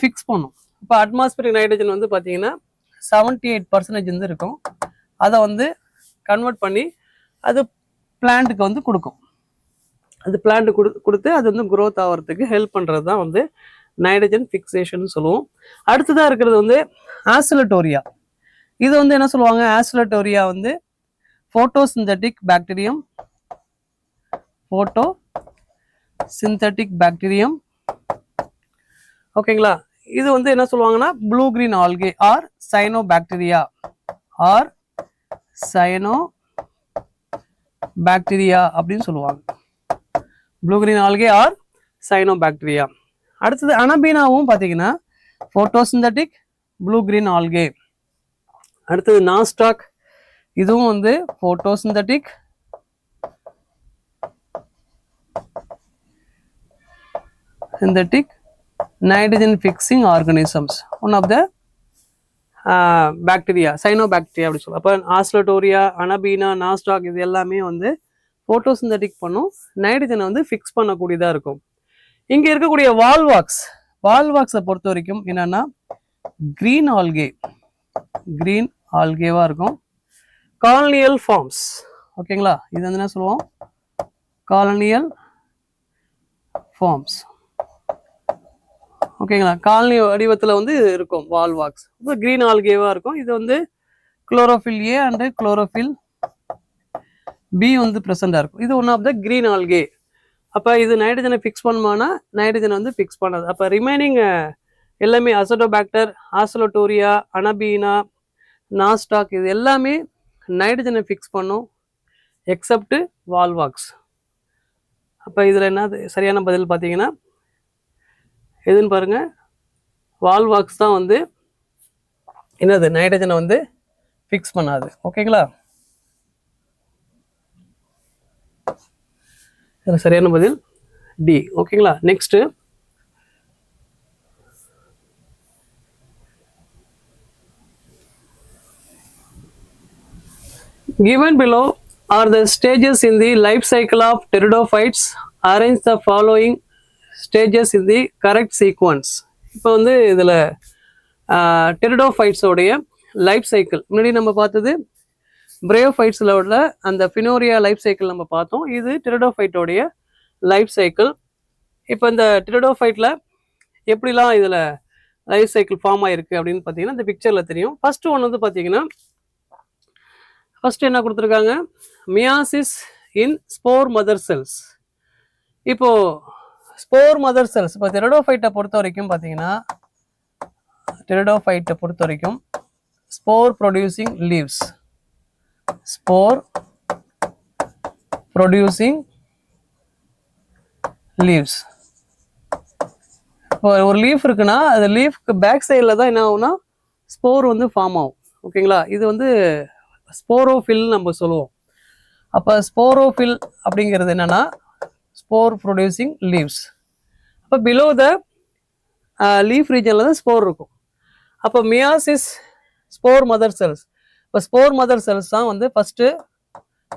ஃபிக்ஸ் பண்ணும். இப்போ அட்மாஸ்பியரிக் நைட்ரஜன் வந்து பார்த்தீங்கன்னா 78% வந்து இருக்கும். அதை வந்து கன்வெர்ட் பண்ணி அது பிளான்ட்டுக்கு வந்து கொடுக்கும். அது பிளான்ட்டு கொடுத்து அது வந்து குரோத் ஆகிறதுக்கு ஹெல்ப் பண்ணுறது தான் வந்து நைட்ரஜன் ஃபிக்சேஷன் சொல்லுவோம். அடுத்ததாக இருக்கிறது வந்து ஆசிலட்டோரியா. இது வந்து என்ன சொல்லுவாங்க? ஆசிலட்டோரியா வந்து ஃபோட்டோசிந்தட்டிக் பாக்டீரியம். Photosynthetic bacterium. ஓகேங்களா? இது வந்து என்ன சொல்லுவாங்கன்னா blue green algae or cyanobacteria or cyanobacteria அப்படின்னு சொல்லுவாங்க. Blue green algae or cyanobacteria. அடுத்தது அனபீனாவும் பார்த்தீங்கன்னா ஃபோட்டோசிந்தட்டிக் ப்ளூ கிரீன் ஆல்கே. அடுத்தது நாஸ்டாக். இதுவும் வந்து photosynthetic synthetic nitrogen fixing organisms. One of the bacteria, cyanobacteria அப்படி சொல்லுவோம். அப்போ ஆஸ்லட்டோரியா, அனபீனா, நாஸ்டாக் இது எல்லாமே வந்து ஃபோட்டோசிந்தட்டிக் பண்ணும், நைட்ரஜனை வந்து ஃபிக்ஸ் பண்ணக்கூடியதாக இருக்கும். இங்கே இருக்கக்கூடிய வால்வாக்ஸை பொறுத்த வரைக்கும் என்னன்னா கிரீன் ஆல்கேவாக இருக்கும். Colonial forms. ஓகேங்களா? இது வந்து என்ன சொல்லுவோம்? Colonial forms. ஓகேங்களா? காலனி வடிவத்தில் வந்து இருக்கும் வால்வாக்ஸ். இப்போ கிரீன் ஆல்கேவாக இருக்கும். இது வந்து chlorophyll a and chlorophyll b வந்து ப்ரெசண்டாக இருக்கும். இது one of the green algae. அப்போ இது நைட்ரஜனை ஃபிக்ஸ் பண்ணுமானா நைட்ரஜனை வந்து ஃபிக்ஸ் பண்ணாது. அப்போ ரிமைனிங் எல்லாமே அசடோபாக்டர், ஆசலோட்டோரியா, அனபீனா, நாஸ்டாக் இது எல்லாமே நைட்ரஜனை ஃபிக்ஸ் பண்ணும் எக்ஸப்ட் வால்வாக்ஸ். அப்போ இதில் என்ன சரியான பதில் பார்த்தீங்கன்னா எதுன்னு பாருங்க, வால்வாக்ஸ் தான் வந்து என்னது நைட்ரஜனை வந்து ஃபிக்ஸ் பண்ணாது. ஓகேங்களா? சரியான பதில் டி. ஓகேங்களா? Next given below are the stages in the life cycle of pteridophytes. Arrange the following stages in the correct sequence. இப்போ வந்து இதில் டெரிடோஃபைட்ஸோடைய லைஃப் சைக்கிள் முன்னாடி நம்ம பார்த்தது பிரேயோஃபைட்ஸில் உள்ள அந்த ஃபினோரியா லைஃப் சைக்கிள் நம்ம பார்த்தோம். இது டெரிடோஃபைட்டோடைய லைஃப் சைக்கிள். இப்போ இந்த டெரிடோஃபைட்டில் எப்படிலாம் இதில் லைஃப் சைக்கிள் ஃபார்ம் ஆகிருக்கு அப்படின்னு பார்த்தீங்கன்னா இந்த பிக்சரில் தெரியும். ஃபர்ஸ்ட் ஒன்று வந்து பார்த்தீங்கன்னா ஃபர்ஸ்ட் என்ன கொடுத்துருக்காங்க? Meiosis in spore mother cells. இப்போது ஸ்போர் மதர் செல்ஸ் இப்போ டெரிடோஃபைட்டை பொறுத்த வரைக்கும் பார்த்தீங்கன்னா spore producing leaves. Spore producing leaves. இப்போ ஒரு லீஃப் இருக்குன்னா அது லீஃப்க்கு பேக் சைடில் தான் என்ன ஆகும்னா ஸ்போர் வந்து ஃபார்ம் ஆகும். ஓகேங்களா? இது வந்து ஸ்போரோஃபில் நம்ம சொல்லுவோம். அப்போ ஸ்போரோஃபில் அப்படிங்கிறது என்னன்னா ஸ்போர் ப்ரொடியூசிங் லீவ்ஸ். அப்போ பிலோ த லீஃப் ரீஜனில் தான் ஸ்போர் இருக்கும். அப்போ மியாசிஸ் ஸ்போர் மதர் செல்ஸ். இப்போ ஸ்போர் மதர் செல்ஸ் தான் வந்து ஃபஸ்ட்டு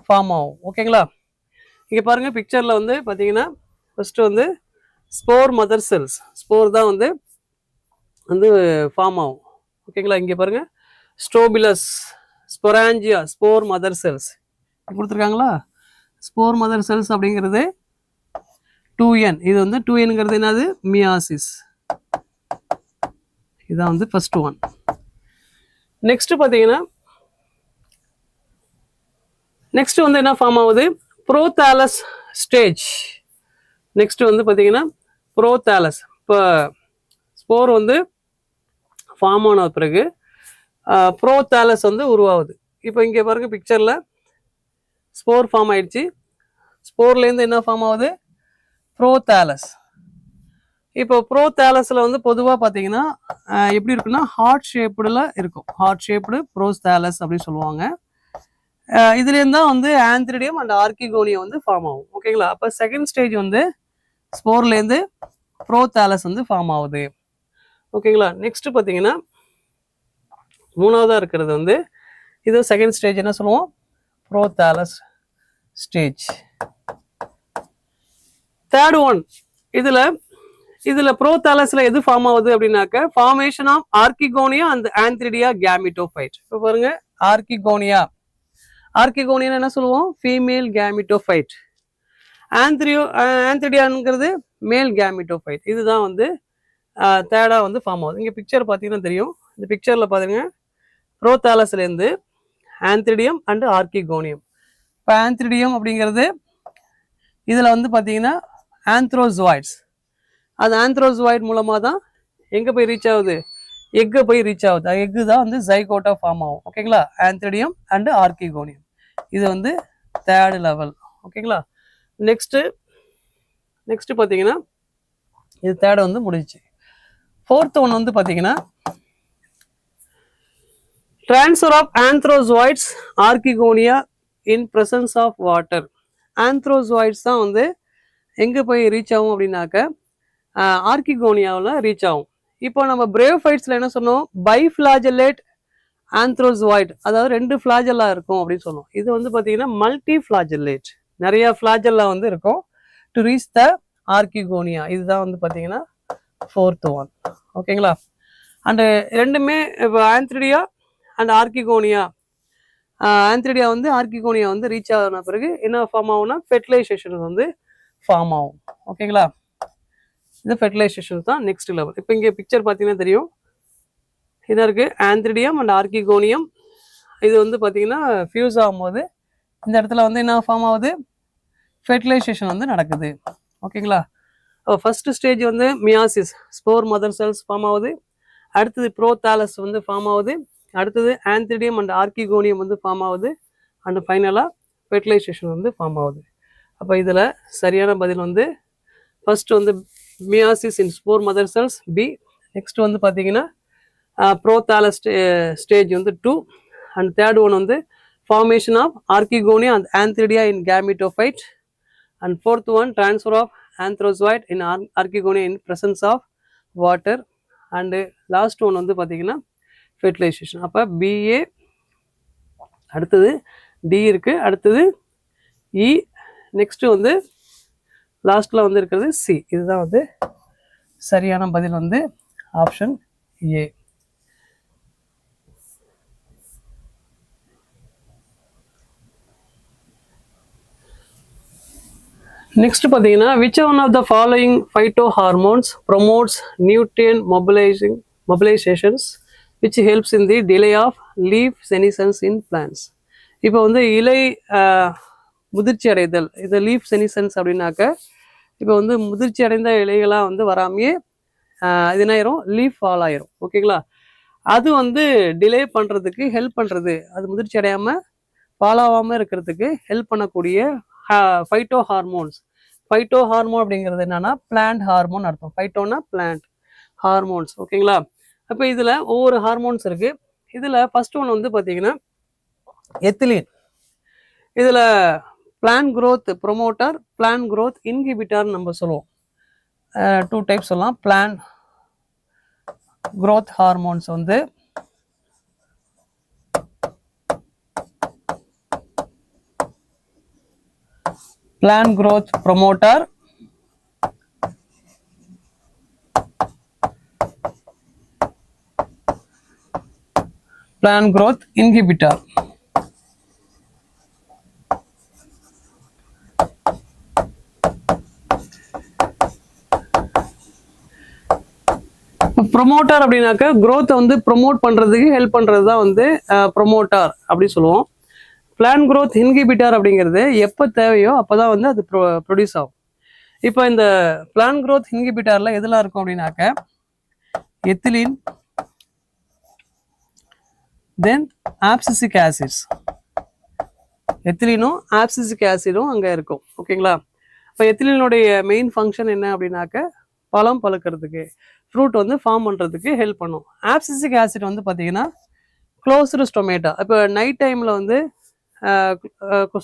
ஃபார்ம் ஆகும். ஓகேங்களா? இங்கே பாருங்கள் பிக்சரில் வந்து பார்த்தீங்கன்னா ஃபஸ்ட்டு வந்து ஸ்போர் மதர் செல்ஸ், ஸ்போர் தான் வந்து ஃபார்ம் ஆகும். ஓகேங்களா? இங்கே பாருங்கள் ஸ்ட்ரோபிலஸ், ஸ்பொராஞ்சியா, ஸ்போர் மதர் செல்ஸ் கொடுத்துருக்காங்களா? ஸ்போர் மதர் செல்ஸ் அப்படிங்கிறது 2n. இது வந்து 2nங்கிறது என்னது? மியாசிஸ். இதான் வந்து ஃபர்ஸ்ட் ஒன். நெக்ஸ்ட் பார்த்தீங்கன்னா நெக்ஸ்ட் வந்து என்ன ஃபார்ம் ஆகுது? ப்ரோதாலஸ் ஸ்டேஜ். நெக்ஸ்ட் வந்து பார்த்தீங்கன்னா ப்ரோதாலஸ். இப்போ ஸ்போர் வந்து ஃபார்ம் ஆன பிறகு ப்ரோதாலஸ் வந்து உருவாகுது. இப்போ இங்கே பாருங்க பிக்சரில் ஸ்போர் ஃபார்ம் ஆயிடுச்சு. ஸ்போர்லேருந்து என்ன ஃபார்ம் ஆகுது? ப்ரோதாலஸ். இப்போ ப்ரோதாலஸில் வந்து பொதுவாக பார்த்தீங்கன்னா எப்படி இருக்குன்னா ஹார்ட் ஷேப்டில் இருக்கும். ஹார்ட் ஷேப்டு ப்ரோதாலஸ் அப்படின்னு சொல்லுவாங்க. இதுலேருந்து தான் வந்து ஆந்த்ரிடியம் அண்ட் ஆர்கிகோனியம் வந்து ஃபார்ம் ஆகும். ஓகேங்களா? அப்போ செகண்ட் ஸ்டேஜ் வந்து ஸ்போர்லேருந்து ப்ரோதாலஸ் வந்து ஃபார்ம் ஆகுது. ஓகேங்களா? நெக்ஸ்ட் பார்த்தீங்கன்னா மூணாவதாக இருக்கிறது வந்து இது செகண்ட் ஸ்டேஜ் என்ன சொல்லுவோம்? ப்ரோதாலஸ் ஸ்டேஜ். தேர்ட் ஒன் இதில் ப்ரோதாலஸில் எது ஃபார்ம் ஆகுது அப்படின்னாக்க formation of archegonia and antheridia gametophyte. இப்போ பாருங்க ஆர்கிகோனியா என்ன சொல்லுவோம்? Female gametophyte. ஆந்த்ரிடியாங்கிறது மேல் கேமிட்டோஃபைட். இதுதான் வந்து தேர்டாக வந்து ஃபார்ம் ஆகுது. இங்கே பிக்சர் பார்த்தீங்கன்னா தெரியும். இந்த பிக்சரில் பாருங்க ப்ரோதாலஸ்லேருந்து ஆந்த்ரிடியம் அண்ட் ஆர்கிகோனியம். இப்போ ஆந்த்ரிடியம் அப்படிங்கிறது இதில் வந்து பார்த்தீங்கன்னா ஆந்த்ரோசோய்ட்ஸ். அது ஆந்த்ரோசோய்ட் மூலமாக தான் எங்கே போய் ரீச் ஆகுது? எக்கை போய் ரீச் ஆகுது. எக்கு தான் வந்து ஜைகோட்டா ஃபார்ம் ஆகும். ஓகேங்களா? ஆந்த்ரிடியம் அண்ட் ஆர்கிகோனியம் இது வந்து தேர்ட் லெவல். ஓகேங்களா? நெக்ஸ்ட் பார்த்தீங்கன்னா இது தேர்ட் வந்து முடிஞ்சிச்சு. ஃபோர்த் ஒன் வந்து பார்த்தீங்கன்னா transfer of antherozoids archegonia in presence of water. Antherozoids தான் வந்து எங்கே போய் ரீச் ஆகும் அப்படின்னாக்க ஆர்கிகோனியாவில் ரீச் ஆகும். இப்போ நம்ம பிரேவ்ஃபைட்ஸில் என்ன சொன்னோம்? பைஃப்ளாஜெல்லேட் ஆந்த்ரோசோய்ட், அதாவது 2 ஃப்ளாஜெல்லா இருக்கும் அப்படின்னு சொன்னோம். இது வந்து பார்த்தீங்கன்னா மல்டி ஃப்ளாஜெல்லேட், நிறைய ஃப்ளாஜெல்லா வந்து இருக்கும் டு ரீச் த ஆர்கிகோனியா. இதுதான் வந்து பார்த்தீங்கன்னா ஃபோர்த் ஒன். ஓகேங்களா? அண்டு ரெண்டுமே இப்போ ஆந்த்ரிடியா அண்ட் ஆர்கிகோனியா, ஆந்த்ரிடியா வந்து ஆர்கிகோனியா வந்து ரீச் ஆகின பிறகு என்ன ஃபார்ம் ஆகும்னா ஃபெர்டிலைசேஷன் வந்து ஃபார்ம் ஆகும். ஓகேங்களா? இந்த ஃபெர்டிலைசேஷன் தான் நெக்ஸ்ட் லெவல். இப்போ இங்கே பிக்சர் பார்த்தீங்கன்னா தெரியும். இதாக இருக்குது ஆந்த்ரிடியம் அண்ட் ஆர்கிகோனியம். இது வந்து பார்த்தீங்கன்னா ஃபியூஸ் ஆகும்போது இந்த இடத்துல வந்து என்ன ஃபார்ம் ஆகுது? ஃபெர்டிலைசேஷன் வந்து நடக்குது. ஓகேங்களா? ஃபர்ஸ்ட் ஸ்டேஜ் வந்து meiosis, spore mother cells form ஆகுது. அடுத்தது ப்ரோதாலஸ் வந்து ஃபார்ம் ஆகுது. அடுத்தது ஆந்த்ரிடியம் அண்ட் ஆர்கிகோனியம் வந்து ஃபார்ம் ஆகுது. அண்ட் ஃபைனலாக ஃபெர்டிலைசேஷன் வந்து ஃபார்ம் ஆகுது. அப்போ இதில் சரியான பதில் வந்து ஃபர்ஸ்ட் வந்து meiosis in spore mother cells B. Next வந்து பார்த்தீங்கன்னா ப்ரோதாலஸ் ஸ்டேஜ் வந்து 2. அண்ட் தேர்ட் ஒன் வந்து formation of archegonia and antheridia in gametophyte. And fourth one transfer of antherozoid in archegonia in presence of water. And last one வந்து பார்த்தீங்கன்னா ஃபெர்டிலைசேஷன். அப்போ பிஏ, அடுத்தது டி இருக்குது, அடுத்தது இ, நெக்ஸ்ட்டு வந்து லாஸ்ட்டில் வந்து இருக்கிறது சி. இதுதான் வந்து சரியான பதில் வந்து ஆப்ஷன் ஏ. நெக்ஸ்ட் பார்த்தீங்கன்னா which one of the following phytohormones promotes nutrient mobilizations which helps in the delay of leaf senescence in plants. இப்போ வந்து இலை முதிர்ச்சி அடைதல், இது லீஃப் செனிசன்ஸ் அப்படின்னாக்க இப்போ வந்து முதிர்ச்சி அடைந்த இலைகளாக வந்து வராமையே இது என்ன ஆயிரும்? லீஃப் ஃபால் ஆயிரும். ஓகேங்களா? அது வந்து டிலே பண்ணுறதுக்கு ஹெல்ப் பண்ணுறது, அது முதிர்ச்சி அடையாமல் ஃபால் ஆகாமல் இருக்கிறதுக்கு ஹெல்ப் பண்ணக்கூடிய ஃபைட்டோ ஹார்மோன்ஸ். ஃபைட்டோ ஹார்மோன் அப்படிங்கிறது என்னன்னா பிளான்ட் ஹார்மோன் அர்த்தம். ஃபைட்டோனா பிளான்ட், ஹார்மோன்ஸ். ஓகேங்களா? அப்போ இதில் ஒவ்வொரு ஹார்மோன்ஸ் இருக்குது. இதில் ஃபர்ஸ்ட் ஒன் வந்து பார்த்தீங்கன்னா எத்திலீன். இதில் plant growth promoter, plant growth இன்ஹிபிட்டார்னு நம்ம சொல்லுவோம். 2 டைப்ஸ் சொல்லலாம். பிளான்ட் growth hormones வந்து plant growth promoter, plant growth inhibitor. Promoter அப்படின்னாக்க growth வந்து ப்ரொமோட் பண்ணுறதுக்கு ஹெல்ப் பண்ணுறது தான் வந்து ப்ரொமோட்டர் அப்படி சொல்லுவோம். பிளான் growth இன்ஹிபிட்டர் அப்படிங்கிறது எப்போ தேவையோ அப்போ தான் வந்து அது ப்ரொடியூஸ் ஆகும். இப்போ இந்த பிளான் growth இன்ஹிபிட்டரில் எதெல்லாம் இருக்கும் அப்படின்னாக்க எத்திலீன், தென் ஆப்சிசிக் ஆசிட்ஸ். எத்திலீனும் ஆப்சிசிக் ஆசிடும் அங்கே இருக்கும். ஓகேங்களா? இப்போ எத்திலீனுடைய மெயின் ஃபங்க்ஷன் என்ன அப்படின்னாக்க பழம் பழுக்கிறதுக்கு, ஃப்ரூட் வந்து ஃபார்ம் பண்ணுறதுக்கு ஹெல்ப் பண்ணும். ஆப்சிசிக் ஆசிட் வந்து பார்த்தீங்கன்னா க்ளோஸ்டு ஸ்டொமேட்டா, இப்போ நைட் டைமில் வந்து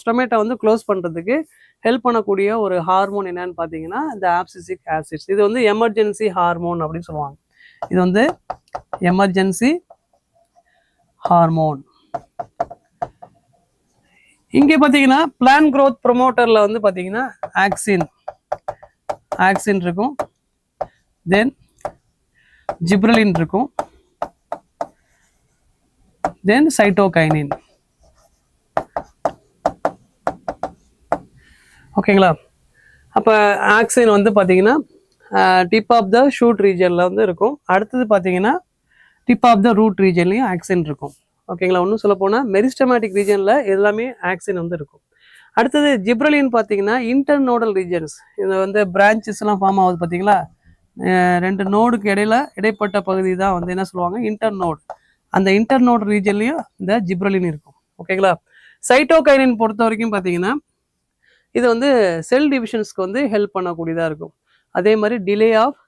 ஸ்டொமேட்டா வந்து க்ளோஸ் பண்ணுறதுக்கு ஹெல்ப் பண்ணக்கூடிய ஒரு ஹார்மோன் என்னன்னு பார்த்தீங்கன்னா இந்த ஆப்சிசிக் ஆசிட்ஸ். இது வந்து எமர்ஜென்சி ஹார்மோன் அப்படின்னு சொல்லுவாங்க. இது வந்து எமர்ஜென்சி ஹார்மோன். இங்கே பார்த்தீங்கன்னா பிளான் growth ப்ரொமோட்டரில் வந்து பார்த்தீங்கன்னா ஆக்சின் இருக்கும், தென் ஜிப்ரலின் இருக்கும், தென் சைட்டோகைனின். ஓகேங்களா? அப்போ ஆக்சின் வந்து பார்த்தீங்கன்னா டிப் ஆஃப் த ஷூட் ரீஜனில் வந்து இருக்கும். அடுத்தது பார்த்தீங்கன்னா டிப் ஆஃப் த ரூட் ரீஜன்லையும் ஆக்சின் இருக்கும். ஓகேங்களா? ஒன்றும் சொல்ல போனால் மெரிஸ்டமேட்டிக் ரீஜனில் எல்லாமே ஆக்சின் வந்து இருக்கும். அடுத்தது ஜிப்ரலின் பார்த்தீங்கன்னா இன்டர்நோடல் ரீஜன்ஸ். இது வந்து பிரான்ச்சஸ்லாம் ஃபார்ம் ஆகுது பார்த்தீங்களா? ரெண்டு நோடுக்கு இடைப்பட்ட பகுதி தான் வந்து என்ன சொல்லுவாங்க, இன்டர்நோட். அந்த இன்டர்நோட் ரீஜன்லையும் இந்த ஜிப்ரலின் இருக்கும். ஓகேங்களா? சைட்டோகைனின் பொறுத்த வரைக்கும் பார்த்தீங்கன்னா இது வந்து செல் டிவிஷன்ஸ்க்கு வந்து ஹெல்ப் பண்ணக்கூடியதாக இருக்கும். அதே மாதிரி டிலே ஆஃப்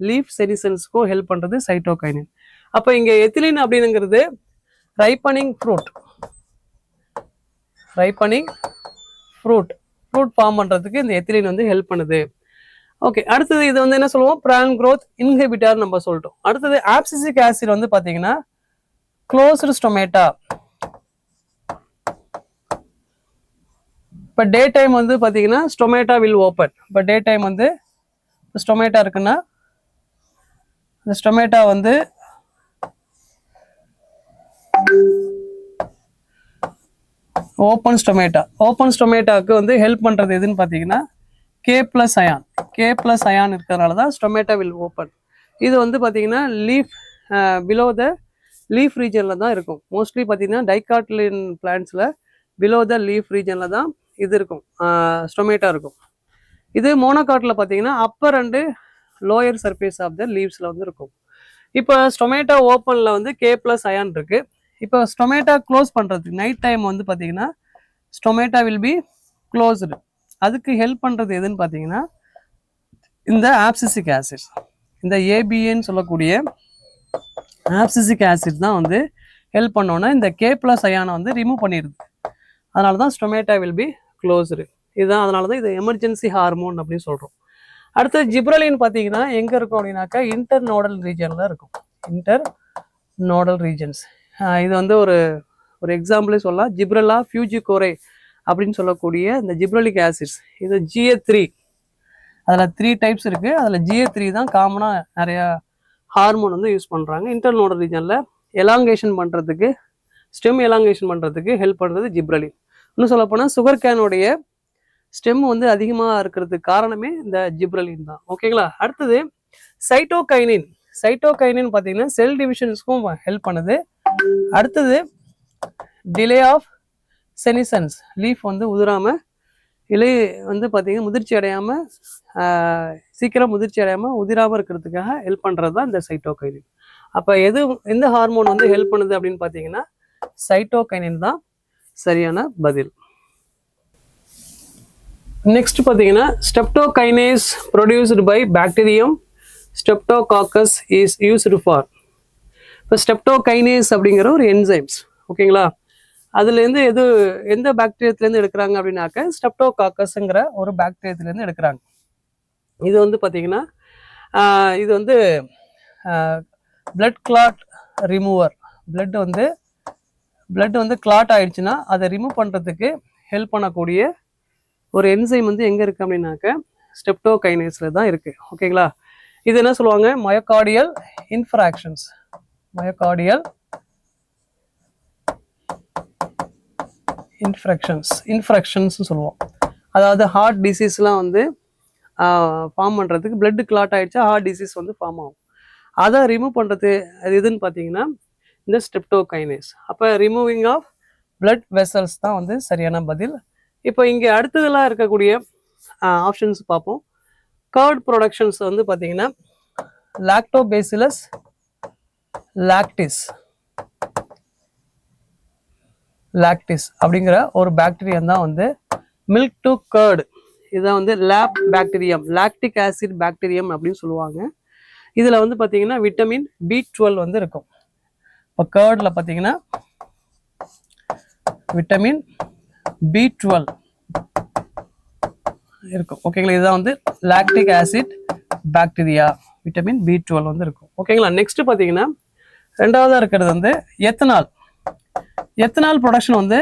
லீஃப் செனிசன்ஸ்க்கும் ஹெல்ப் பண்ணுறது சைட்டோகைனின். அப்போ இங்கே எத்திலின் அப்படிங்கிறது ரைப்பனிங் ஃப்ரூட் ஃபார்ம் பண்ணுறதுக்கு இந்த எத்திலின் வந்து ஹெல்ப் பண்ணுது. ஓகே, அடுத்தது இது வந்து என்ன சொல்லுவோம், பிளான் growth இன்ஹிபிட்டர் நம்ம சொல்லிட்டோம். அடுத்தது ஆப்சிசிக் ஆசிட் வந்து பார்த்தீங்கன்னா க்ளோஸ்டு ஸ்டொமேட்டா. இப்போ டே டைம் வந்து பார்த்தீங்கன்னா ஸ்டொமேட்டா வில் ஓப்பன். இப்போ டே டைம் வந்து ஸ்டொமேட்டா இருக்குன்னா இந்த ஸ்டொமேட்டா வந்து ஓப்பன் ஸ்டொமேட்டாவுக்கு வந்து ஹெல்ப் பண்ணுறது எதுன்னு பார்த்தீங்கன்னா K+ அயான் இருக்கிறதுனால தான் ஸ்டொமேட்டா வில் ஓப்பன். இது வந்து பார்த்தீங்கன்னா லீஃப் பிலோ த லீஃப் ரீஜனில் தான் இருக்கும். மோஸ்ட்லி பார்த்தீங்கன்னா டைகாட்டிலின் பிளான்ட்ஸில் பிலோ த லீஃப் ரீஜனில் தான் இது இருக்கும், ஸ்டொமேட்டா இருக்கும். இது மோனோகாட்டில் பார்த்தீங்கன்னா upper and lower surface of the லீவ்ஸில் வந்து இருக்கும். இப்போ ஸ்டொமேட்டா ஓப்பனில் வந்து K+ அயான் இருக்குது. இப்போ ஸ்டொமேட்டா க்ளோஸ் பண்ணுறதுக்கு நைட் டைம் வந்து பார்த்தீங்கன்னா ஸ்டொமேட்டா வில் பி க்ளோஸ்டு. அதுக்கு ஹெல்ப் பண்ணுறது எதுன்னு பார்த்தீங்கன்னா இந்த ஆப்சிசிக் ஆசிட்ஸ். இந்த ஏபிஏன்னு சொல்லக்கூடிய ஆப்சிசிக் ஆசிட் தான் வந்து ஹெல்ப் பண்ணோன்னா இந்த K+ அயானை வந்து ரிமூவ் பண்ணிடுது. அதனால தான் ஸ்டொமேட்டா வில் பி க்ளோஸ்டு. இதுதான் அதனால தான் இது எமர்ஜென்சி ஹார்மோன் அப்படின்னு சொல்கிறோம். அடுத்தது ஜிப்ரலின் பார்த்தீங்கன்னா எங்கே இருக்கும் அப்படின்னாக்கா இன்டர்நோடல் ரீஜனில் இருக்கும். இன்டர்நோடல் ரீஜன்ஸ். இது வந்து ஒரு எக்ஸாம்பிளே சொல்லலாம். ஜிப்ரலா ஃபியூஜிகோரே அப்படின்னு சொல்லக்கூடிய இந்த ஜிப்ரலிக் ஆசிட்ஸ். இது GA3. அதில் 3 டைப்ஸ் இருக்குது. அதில் GA3 தான் காமனாக நிறையா ஹார்மோன் வந்து யூஸ் பண்ணுறாங்க. இன்டர்நோடல் ரீஜனில் எலாங்கேஷன் பண்ணுறதுக்கு, ஸ்டெம் எலாங்கேஷன் பண்ணுறதுக்கு ஹெல்ப் பண்ணுறது ஜிப்ரலின். இன்னும் சொல்லப்போனால் சுகர் கேனுடைய ஸ்டெம் வந்து அதிகமாக இருக்கிறதுக்கு காரணமே இந்த ஜிப்ரலின் தான். ஓகேங்களா? அடுத்தது சைட்டோகைனின் பார்த்தீங்கன்னா செல் டிவிஷன்ஸ்க்கும் ஹெல்ப் பண்ணுது. அடுத்தது டிலே ஆஃப் செனிசன்ஸ், லீஃப் வந்து உதிராமல், இலை வந்து பார்த்தீங்கன்னா முதிர்ச்சி அடையாமல், சீக்கிரம் முதிர்ச்சி அடையாமல் உதிராமல் இருக்கிறதுக்காக ஹெல்ப் பண்ணுறது தான் இந்த சைட்டோகைனின். அப்போ எந்த ஹார்மோன் வந்து ஹெல்ப் பண்ணுது அப்படின்னு பார்த்தீங்கன்னா சைட்டோகைனின் தான் சரியான பதில். நெக்ஸ்ட் பார்த்தீங்கன்னா streptokinase produced by bacterium Streptococcus is used for. இப்போ ஸ்ட்ரெப்டோகைனேஸ் அப்படிங்கிற ஒரு என்சைம்ஸ். ஓகேங்களா? அதுலேருந்து எந்த பாக்டீரியத்துலேருந்து எடுக்கிறாங்க அப்படின்னாக்க ஸ்ட்ரெப்டோகாக்கஸ்ங்கிற ஒரு பாக்டீரியத்துலேருந்து எடுக்கிறாங்க. இது வந்து பார்த்தீங்கன்னா இது வந்து பிளட் கிளாட் ரிமூவர். பிளட் வந்து கிளாட் ஆயிடுச்சுன்னா அதை ரிமூவ் பண்ணுறதுக்கு ஹெல்ப் பண்ணக்கூடிய ஒரு என்சைம் வந்து எங்கே இருக்குது அப்படின்னாக்க ஸ்ட்ரெப்டோகைனேஸில் தான் இருக்குது. ஓகேங்களா? இது என்ன சொல்லுவாங்க? மயோகார்டியல் இன்ஃப்ராக்ஷன்ஸ் சொல்லுவோம். அதாவது ஹார்ட் டிசீஸ்லாம் வந்து ஃபார்ம் பண்ணுறதுக்கு பிளட் கிளாட் ஆகிடுச்சா ஹார்ட் டிசீஸ் வந்து ஃபார்ம் ஆகும். அதை ரிமூவ் பண்ணுறது அது எதுன்னு பார்த்தீங்கன்னா இந்த ஸ்ட்ரெப்டோகைனேஸ். அப்போ ரிமூவிங் ஆஃப் பிளட் வெசல்ஸ் தான் வந்து சரியான பதில். இப்போ இங்கே அடுத்ததெல்லாம் இருக்கக்கூடிய ஆப்ஷன்ஸ் பார்ப்போம். கர்ட் ப்ரொடக்ஷன்ஸ் வந்து பார்த்தீங்கன்னா லாக்டோபேசிலஸ் லாக்டிஸ் அப்படிங்கிற ஒரு பாக்டீரியம் தான் வந்து மில்க் டு கர்டு. இதுதான் வந்து லாக்டிக் ஆசிட் பாக்டீரியம் அப்படின்னு சொல்லுவாங்க. இதில் வந்து பார்த்தீங்கன்னா விட்டமின் B12 வந்து இருக்கும். இப்போ கர்டில் பார்த்தீங்கன்னா விட்டமின் B12 இருக்கும். ஓகேங்களா? இதுதான் வந்து lactic acid bacteria, vitamin B12 வந்து இருக்கும். ஓகேங்களா? நெக்ஸ்ட் பார்த்தீங்கன்னா ரெண்டாவதாக இருக்கிறது வந்து எத்தனால் ப்ரொடக்ஷன் வந்து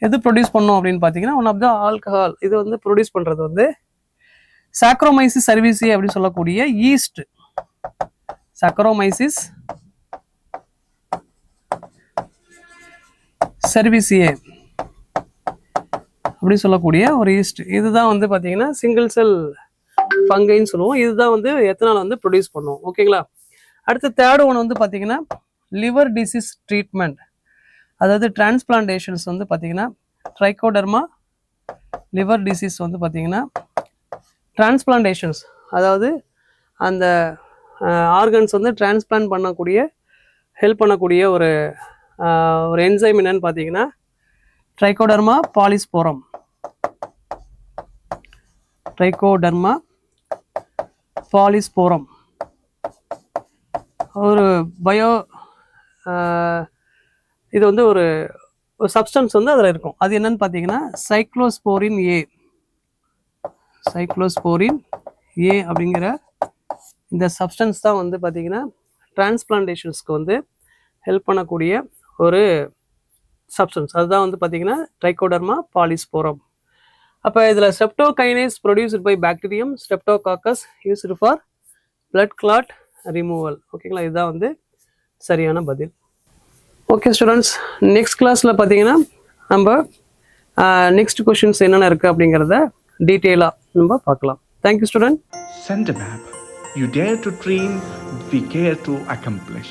எது ப்ரொடியூஸ் பண்ணும் அப்படின்னு பார்த்தீங்கன்னா ஒன் ஆஃப் த ஆல்கஹால். இது வந்து ப்ரொடியூஸ் பண்ணுறது வந்து சாக்ரோமைசிஸ் சர்வீசியே அப்படின்னு சொல்லக்கூடிய ஈஸ்ட். சாக்ரோமைசிஸ் சர்வீசியே அப்படின்னு சொல்லக்கூடிய ஒரு ஈஸ்ட். இதுதான் வந்து பார்த்தீங்கன்னா சிங்கிள் செல் ஃபங்கைன்னு சொல்லுவோம். இதுதான் வந்து எத்தனால் வந்து ப்ரொடியூஸ் பண்ணுவோம். ஓகேங்களா? அடுத்து தேர்ட் ஒன் வந்து பார்த்தீங்கன்னா லிவர் டிசீஸ் ட்ரீட்மெண்ட். அதாவது டிரான்ஸ்பிளான்டேஷன்ஸ் வந்து பார்த்தீங்கன்னா ட்ரைகோடர்மா லிவர் டிசீஸ் வந்து பார்த்தீங்கன்னா டிரான்ஸ்பிளான்டேஷன்ஸ், அதாவது அந்த ஆர்கன்ஸ் வந்து டிரான்ஸ்பிளான்ட் பண்ணக்கூடிய ஹெல்ப் பண்ணக்கூடிய ஒரு என்சைம் என்னன்னு பார்த்தீங்கன்னா ட்ரைகோடர்மா பாலிஸ்போரம். ஒரு இது வந்து ஒரு சப்ஸ்டன்ஸ் வந்து அதில் இருக்கும். அது என்னன்னு பார்த்தீங்கன்னா சைக்ளோஸ்போரின் ஏ அப்படிங்கிற இந்த சப்ஸ்டன்ஸ் தான் வந்து பார்த்தீங்கன்னா டிரான்ஸ்பிளான்டேஷன்ஸ்க்கு வந்து ஹெல்ப் பண்ணக்கூடிய ஒரு சப்ஸ்டன்ஸ். அதுதான் வந்து பார்த்தீங்கன்னா ட்ரைகோடர்மா பாலிஸ்போரம். அப்போ இதில் streptokinase produced by bacterium Streptococcus used for blood clot removal. ஓகேங்களா? இதுதான் வந்து சரியான பதில். ஓகே ஸ்டூடெண்ட்ஸ், நெக்ஸ்ட் கிளாஸில் பார்த்தீங்கன்னா நம்ம நெக்ஸ்ட் கொஷின்ஸ் என்னென்ன இருக்குது அப்படிங்கிறத டீட்டெயிலாக நம்ம பார்க்கலாம். Thank you student. Send a map. You dare to dream, we care to accomplish.